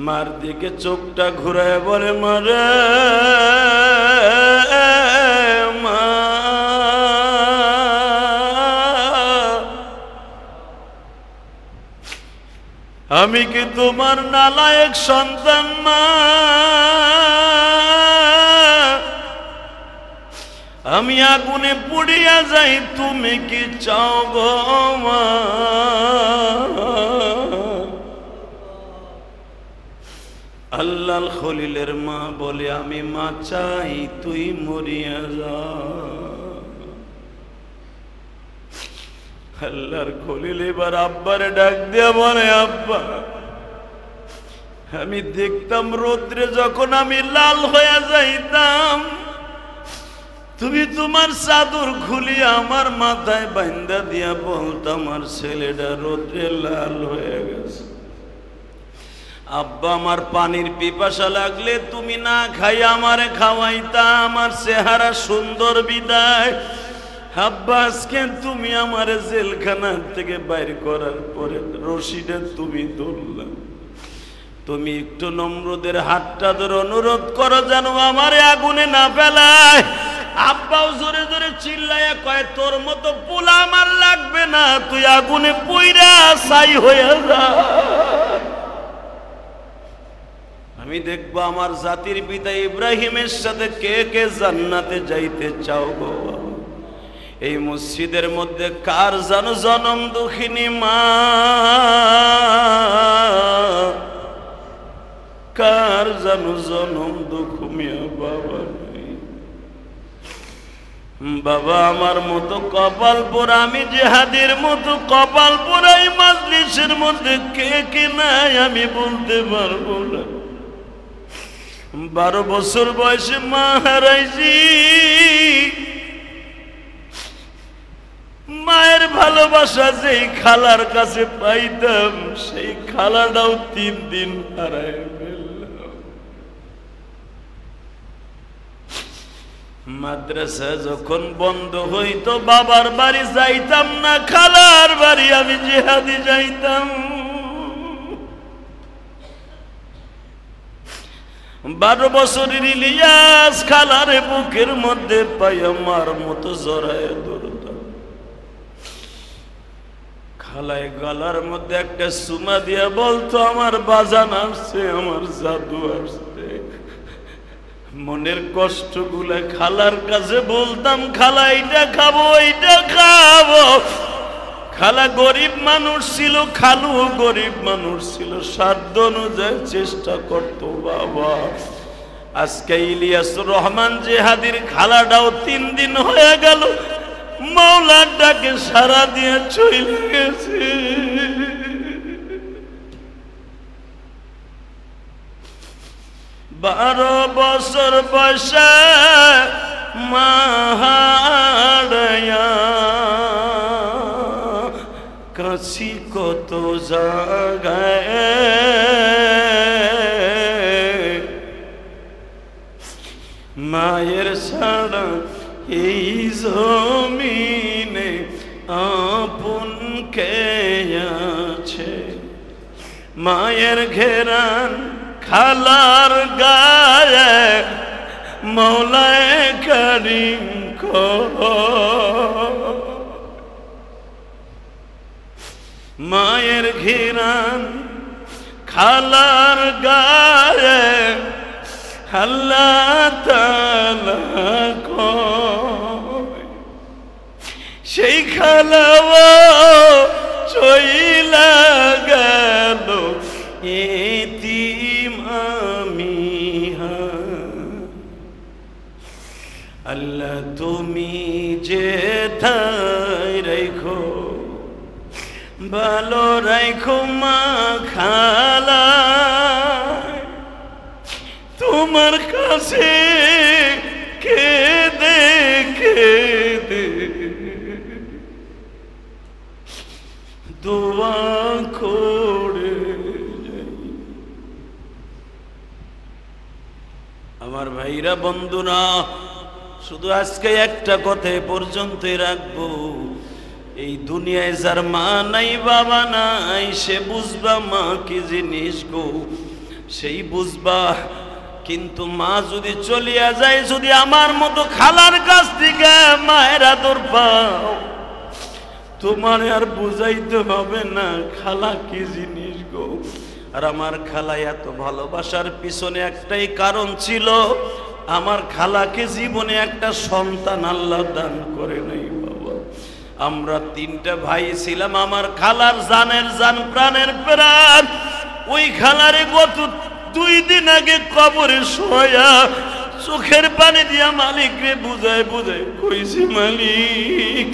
মার দিকে চোখটা ঘুরায় বলে, মারে মা, আমি কি তোমার নালায়েক সন্তান মা? আমি আগুনে পুড়িয়া যাই, তুমি কি চাও গো মা? আল্লাহর খলিলের মা বলে, আমি মা চাই তুই মরিয়া যা। আল্লাহর খলিল এবার আব্বারে ডাক দিয়া বলে, আব্বা, আমি দেখতাম রোদ্রে যখন আমি লাল হয়ে যাইতাম, তুমি তোমার চাদর খুলিয়া আমার মাথায় বান্ধা দিয়া বলতাম, আমার ছেলেটা রোদ্রে লাল হয়ে গেছে। আব্বা, আমার পানির পিপাসা লাগলে তুমি না খাই আমারে খাওয়াইতা, আমার চেহারা সুন্দর বিদায়। আব্বা, আজকে তুমি আমার জেলখানার থেকে বাইর করার পরে রশিটা তুমি ধরলাম, তুমি একটু নম্রদের হাতটা ধরে অনুরোধ করো যেন আমারে আগুনে না ফেলায়। আব্বাও জোরে জোরে চিল্লাইয়া কয়, তোর মতো পোলা আমার লাগবে না, তুই আগুনে পুইরা ছাই হয়ে যা। আমি দেখবো আমার জাতির পিতা ইব্রাহিমের সাথে কে কে জান্নাতে যাইতে চাও গো। এই মসজিদের মধ্যে কার যেন জনম দুঃখিনী মা, কার যেন জনম দুঃখ মিয়া বাবা নেই। বাবা, আমার মতো কপাল পোড়া, আমি জিহাদের মতো কপাল পোড়া এই মাজলিসের মধ্যে কে কে নাই আমি বলতে পারবো না। 12 বছর বয়সে মা হারাইছি। মায়ের ভালোবাসা যেই খালার কাছে পাইতাম, সেই খালাটাও 3 দিন হারায় ফেললাম। মাদ্রাসা যখন বন্ধ হইতো, বাবার বাড়ি যাইতাম না, খালার বাড়ি আমি জিহাদি যাইতাম। 12 বছরের ইলিয়াস খালারে বুকের মধ্যে পাই আমার মতো জড়ায় ধরতাম। খালায় গলার মধ্যে একটা সুমা দিয়া বলতো, আমার বাজান আসছে, আমার জাদু আসছে। মনের কষ্টগুলা খালার কাছে বলতাম, খালা এইটা খাবো, এইটা খাবো। খালা গরিব মানুষ ছিল, খালু গরিব মানুষ ছিল, সাধ্য অনুযায়ী চেষ্টা করতো। বাবা, আজকে ইলিয়াসুর রহমান জিহাদির খালাটাও 3 দিন হয়ে গেল, মাওলার ডাকে সারা দিয়ে চলে গেছে। বারো বছর বয়সে মা হারায়া কাছি কত জায়গায়, মায়ের ছাড়া এই জমিনে আপন কে আছে। মায়ের ঘেরান খালার গায়ে, মৌলায়ে কারিম মায়ের ঘিরান খালার গায়ে আল্লাহ তাআলা কয় সেই খালাও চইলা গেল এতিম আমি আল্লাহ তুমি যে ঠাই রাখো ভালো রাখো মা খালা তোমার কাছে কেঁদে কেঁদে দোয়া করে আমার ভাইরা বন্ধুরা শুধু আজকে একটা কথা পর্যন্তই রাখবো এই দুনিয়ায় যার মা নাই বাবা নাই সে বুঝবা মা কি জিনিস গো সেই বুঝবা কিন্তু মা যদি চলিয়া যায় যদি আমার মতো খালার কাছ থেকে মায়ের আদর পাও তোমার আর বুঝাইতে হবে না খালা কি জিনিস গো আর আমার খালা এত ভালোবাসার পিছনে একটাই কারণ ছিল আমার খালাকে জীবনে একটা সন্তান আল্লাহ দান করে নাই বাবা আমরা তিনটা ভাই ছিলাম আমার খালার জানের জান প্রাণের প্রাণ ওই খালারে গত 2 দিন আগে কবরে শোয়া চোখের পানি দিয়া মালিক রে বুঝায় বুঝায় কইছি মালিক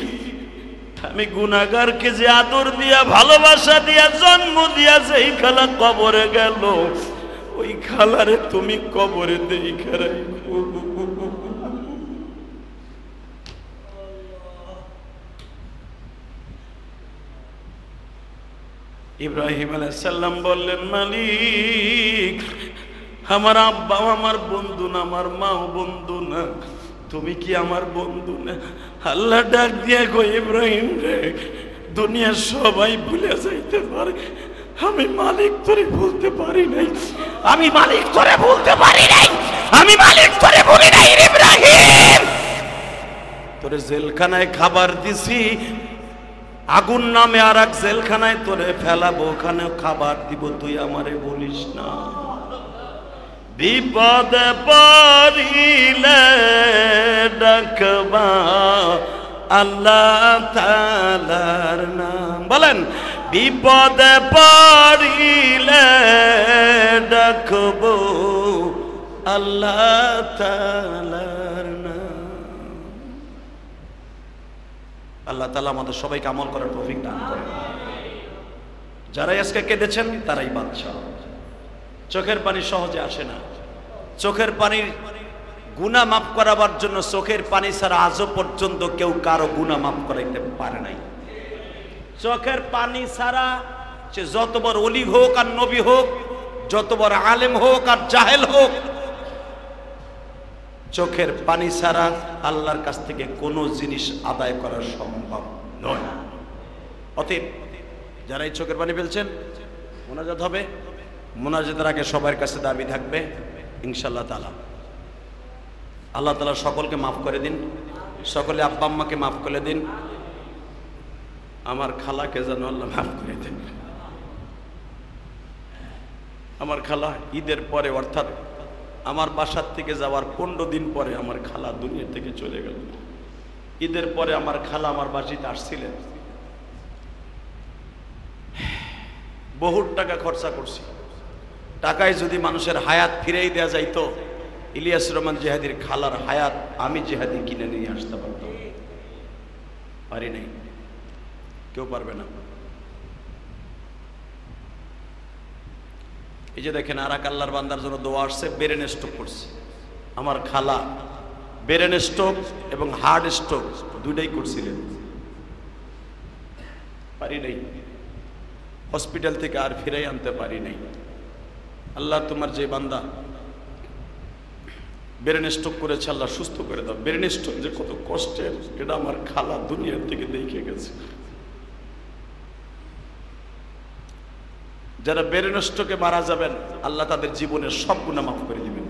আমি গুনাহগারকে যে আদর দিয়া ভালোবাসা দিয়া জন্ম দিয়া যেই খালা কবরে গেল ওই খালারে তুমি কবরে দেইখা রাখো ইব্রাহিম আলাইহিস সালাম বললেন মালিক আমার আব্বা আমার বন্ধু না আমার মাও বন্ধু না তুমি কি আমার বন্ধু না আল্লাহ ডাক দিয়া কই ইব্রাহিম রে দুনিয়ার সবাই ভুলে যাইতে পারে আমি মালিক তোরে বলতে পারি নাই আমি মালিক তোরে বলতে পারি নাই আমি মালিক তোরে বলি নাই ইব্রাহিম তোরে জেলখানায় খাবার দিছি আগুন নামে আর এক জেলখানায় তোরে ফেলাবো ওখানে খাবার দিব তুই আমারে বলিস না বিপদে পড়িলে ডাকবা আল্লাহ তাআলার নাম বলেন বিপদে পড়িলে ডাকবো আল্লাহ তাআলার নাম আল্লাহ তাআলা আমাদের সবাইকে আমল করার তৌফিক দান করেন যারা আজকে কেঁদেছেন তারাই বাদশা চোখের পানি সহজে আসে না চোখের পানির গুনাহ মাফ করাবার জন্য চোখের পানি ছাড়া আজও পর্যন্ত কেউ কারো গুনাহ মাফ করাইতে পারে নাই চোখের পানি ছাড়া সে যত বড় ওলি হোক আর নবী হোক যত বড় আলেম হোক আর জাহেল হোক চোখের পানি ছাড়া আল্লাহর কাছ থেকে কোনো জিনিস আদায় করা সম্ভব নয় অতএব যারা এই চোখের পানি ফেলছেন মোনাজাত হবে মোনাজাতের আগে সবার কাছে দাবি থাকবে ইনশাআল্লাহ তাআলা আল্লাহ তাআলা সকলকে মাফ করে দিন সকলে আব্বা আম্মাকে মাফ করে দিন আমার খালাকে যেন আল্লাহ মাফ করে দেন আমার খালা ঈদের পরে অর্থাৎ আমার বাসার থেকে যাওয়ার 15 দিন পরে আমার খালা দুনিয়া থেকে চলে গেল ঈদের পরে আমার খালা আমার বাড়িতে আসছিলেন বহুত টাকা খরচা করছি টাকায় যদি মানুষের হায়াত ফিরেই দেয়া যাইতো ইলিয়াস রহমান জিহাদির খালার হায়াত আমি জিহাদি কিনে নিয়ে আসতে পারতাম পারি নাই কেউ পারবে না এই যে দেখেন আর এক আল্লাহর বান্দার জন্য দোয়া আসছে ব্রেন স্ট্রোক করছে আমার খালা ব্রেন স্ট্রোক এবং হার্ট স্ট্রোক দুইটাই করছিলেন পারি নাই হসপিটাল থেকে আর ফিরাই আনতে পারি নাই আল্লাহ তোমার যে বান্দা ব্রেন স্ট্রোক করেছে আল্লাহ সুস্থ করে দাও ব্রেন স্ট্রোক যে কত কষ্টের এটা আমার খালা দুনিয়ার থেকে দেখে গেছে যারা ব্রেন স্ট্রোকে মারা যাবেন আল্লাহ তাদের জীবনের সব গুনাহ মাফ করে দিবেন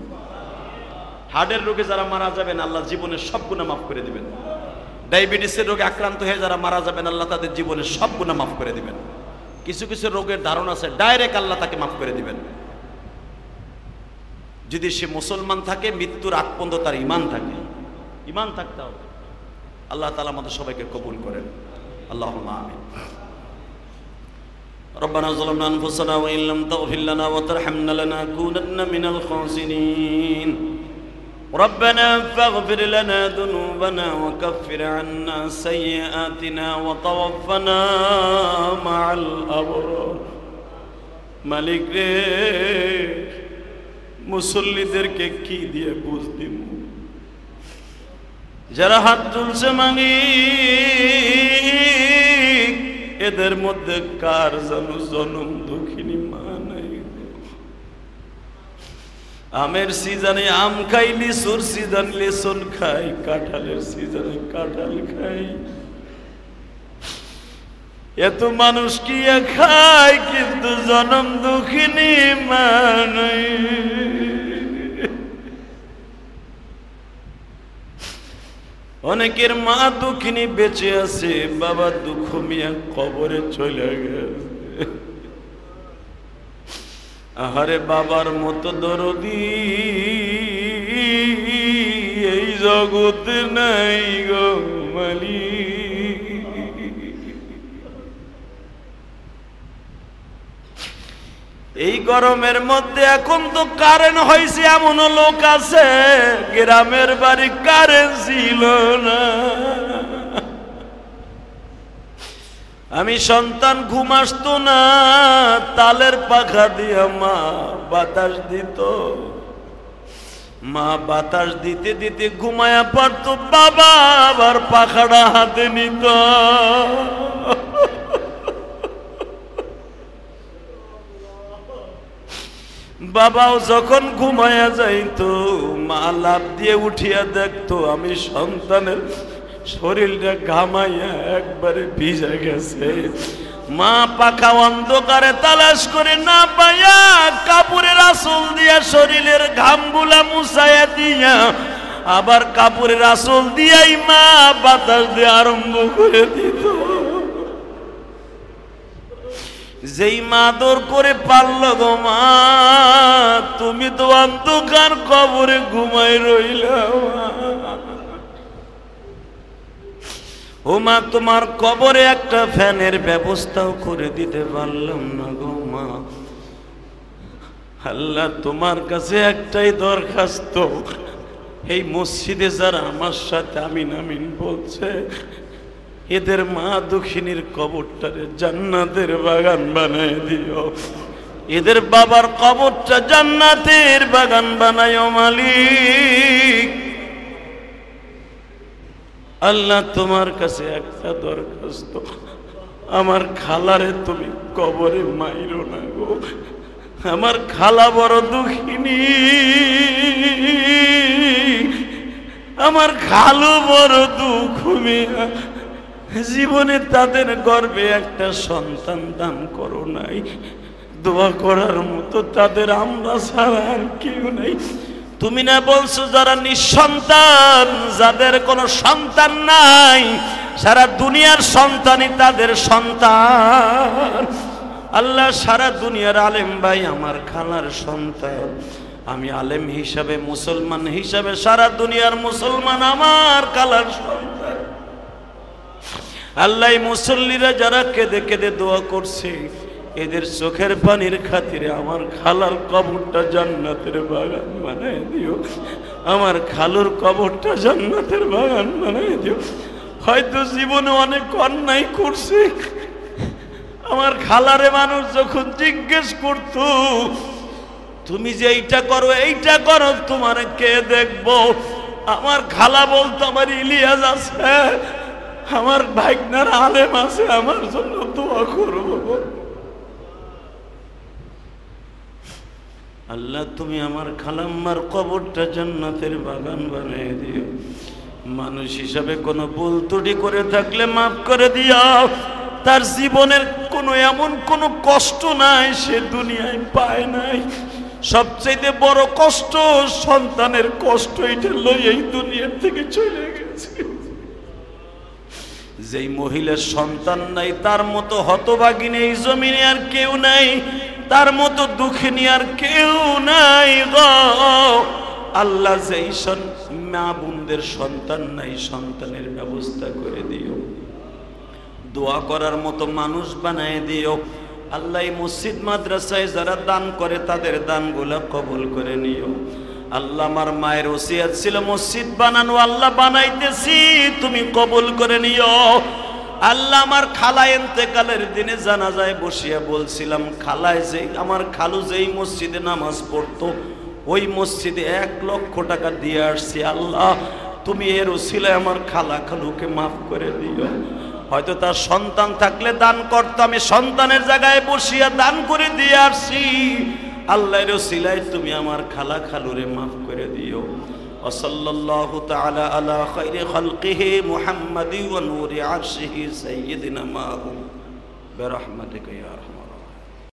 হার্টের রোগে যারা মারা যাবেন আল্লাহ জীবনের সব গুনাহ মাফ করে দিবেন। ডায়াবেটিসের রোগে আক্রান্ত হয়ে যারা মারা যাবেন আল্লাহ তাদের জীবনের সব গুনাহ মাফ করে দিবেন। কিছু কিছু রোগের ধারণ আছে ডাইরেক্ট আল্লাহ তাকে মাফ করে দিবেন। যদি সে মুসলমান থাকে, মৃত্যুর আগ পর্যন্ত তার ঈমান থাকে, ঈমান থাকতে হবে। আল্লাহ তাআলা আমাদের সবাইকে কবুল করেন, আল্লাহুম্মা আমিন। ربنا ظلمنا أنفسنا وإن لم تغفر لنا وترحمنا لنكونن من الخاسرين ربنا فاغفر لنا ذنوبنا وكفر عنا سيئاتنا وتوفنا مع الأبرار মালিক রে মুসল্লিদেরকে কি দিয়ে বুঝ দিব? যারা হাত তুলছে মালিক, এদের মধ্যে কার জানো জনম দুঃখিনী মা নাই? আমের সিজনে আম খাই, লিচুর সিজন লিচুন খাই, কাঁঠালের সিজনে কাঁঠাল খাই। এত মানুষ কি খায় কিন্তু জনম দুঃখিনী মা নাই। অনেকের মা দুঃখিনী বেঁচে আছে, বাবা দুঃখ মিয়া কবরে চলে গেছে। আহারে বাবার মতো দরদি এই জগতে নাই গো মালিক। এই গরমের মধ্যে এখন তো কারেন্ট হয়েছে, এমন লোক আছে গ্রামের বাড়ি কারেন্ট ছিল না। আমি সন্তান ঘুম আসতো না, তালের পাখা দিয়ে মা বাতাস দিত। মা বাতাস দিতে দিতে ঘুমায়া পড়তো, বাবা আবার পাখাটা হাতে নিত। বাবাও যখন ঘুমায়া যাইতো, মা লাফ দিয়ে উঠিয়া দেখতো আমি সন্তানের শরীরটা ঘামাইয়া একবারে ভিজে গেছে। মা পাখা অন্ধকারে তালাশ করে না পাইয়া কাপড়ের আঁচল দিয়া শরীরের ঘামগুলা মুছাইয়া দিয়া আবার কাপড়ের আঁচল দিয়াই মা বাতাস দিয়ে আরম্ভ করে দিত। যেই মা দর করে পারল গো মা, তুমি তো অন্ধকার কবরে ঘুমাই রইলা। ও মা, তোমার কবরে একটা ফ্যানের ব্যবস্থাও করে দিতে পারলাম না গো মা। আল্লাহ তোমার কাছে একটাই দরখাস্ত, এই মসজিদে যারা আমার সাথে আমিন আমিন বলছে, এদের মা দুঃখিনীর কবরটারে জান্নাতের বাগান বানায় দিও। এদের বাবার কবরটা জান্নাতের বাগান বানায়ও মালিক। আল্লাহ তোমার কাছে একটা দরখাস্ত, আমার খালারে তুমি কবরে মাইরো না গো। আমার খালা বড় দুঃখিনী, আমার খালু বড় দুঃখ মিয়া। জীবনে তাদের গর্ভে একটা সন্তান দান করো নাই, দোয়া করার মতো তাদের আমরা ছাড়া আর কেউ নাই। তুমি না বলছো যারা নিঃসন্তান, যাদের কোনো সন্তান নাই, সারা দুনিয়ার সন্তানই তাদের সন্তান। আল্লাহ সারা দুনিয়ার আলেম ভাই আমার খালার সন্তান, আমি আলেম হিসাবে মুসলমান হিসাবে সারা দুনিয়ার মুসলমান আমার খালার সন্তান। আল্লাহ মুসল্লিরা যারা কেঁদে কেঁদে দোয়া করছে, এদের চোখের পানির খাতিরে আমার খালার কবরটা জান্নাতের বাগান বানায় দিও। আমার খালুর কবরটা জান্নাতের বাগান বানায় দিও। হয়তো জীবনে অনেক অন্যায় করছে, আমার খালারে মানুষ যখন জিজ্ঞেস করতো তুমি যে এইটা করো এইটা করো, তোমার কে দেখবো, আমার খালা বলতো আমার ইলিয়াস আছে, আমার ভাইগনার আলেম আছে, আমার জন্য দোয়া করবো। আল্লাহ তুমি আমার খালাম্মার কবরটা জান্নাতের বাগান বানিয়ে দিও। মানুষ হিসাবে কোনো ভুল ত্রুটি করে থাকলে মাফ করে দিও। তার জীবনের কোনো এমন কোনো কষ্ট নাই সে দুনিয়ায় পায় নাই, সবচেয়ে বড় কষ্ট সন্তানের কষ্ট, এটা লই এই দুনিয়ার থেকে চলে গেছে। যেই মহিলার সন্তান নাই তার মতো হতভাগিনী এই জমিনে আর কেউ নাই, তার মতো দুঃখিনী আর কেউ নাই গো আল্লাহ। যেই মা বোনদের সন্তান নাই, সন্তানের ব্যবস্থা করে দিও, দোয়া করার মতো মানুষ বানায় দিও আল্লাহ। এই মসজিদ মাদ্রাসায় যারা দান করে তাদের দানগুলা কবুল করে নিও আল্লাহ। আমার মায়ের ওসিয়াত ছিল মসজিদ বানানো, আল্লাহ বানাইতেছি, তুমি কবুল করে নিও আল্লাহ। আমার খালা ইন্তেকালের দিনে জানাজায় বসিয়া বলছিলাম, খালায় যে আমার খালু যেই মসজিদে নামাজ পড়তো ওই মসজিদে 1 লক্ষ টাকা দিয়ে আসছি আল্লাহ, তুমি এর ওসিলায় আমার খালা খালুকে মাফ করে দিও। হয়তো তার সন্তান থাকলে দান করতাম, আমি সন্তানের জায়গায় বসিয়া দান করে দিয়ে আসছি আল্লাহর ওসিলায় তুমি আমার খালা খালুরে মাফ করে দিও। ওয়াসাল্লাল্লাহু তাআলা আলা খায়রি খালকিহি মুহাম্মাদি ওয়া নূরি আরশিহি সাইয়্যিদিনা মাহু বিরহমাতিকা ইয়া আরহাম।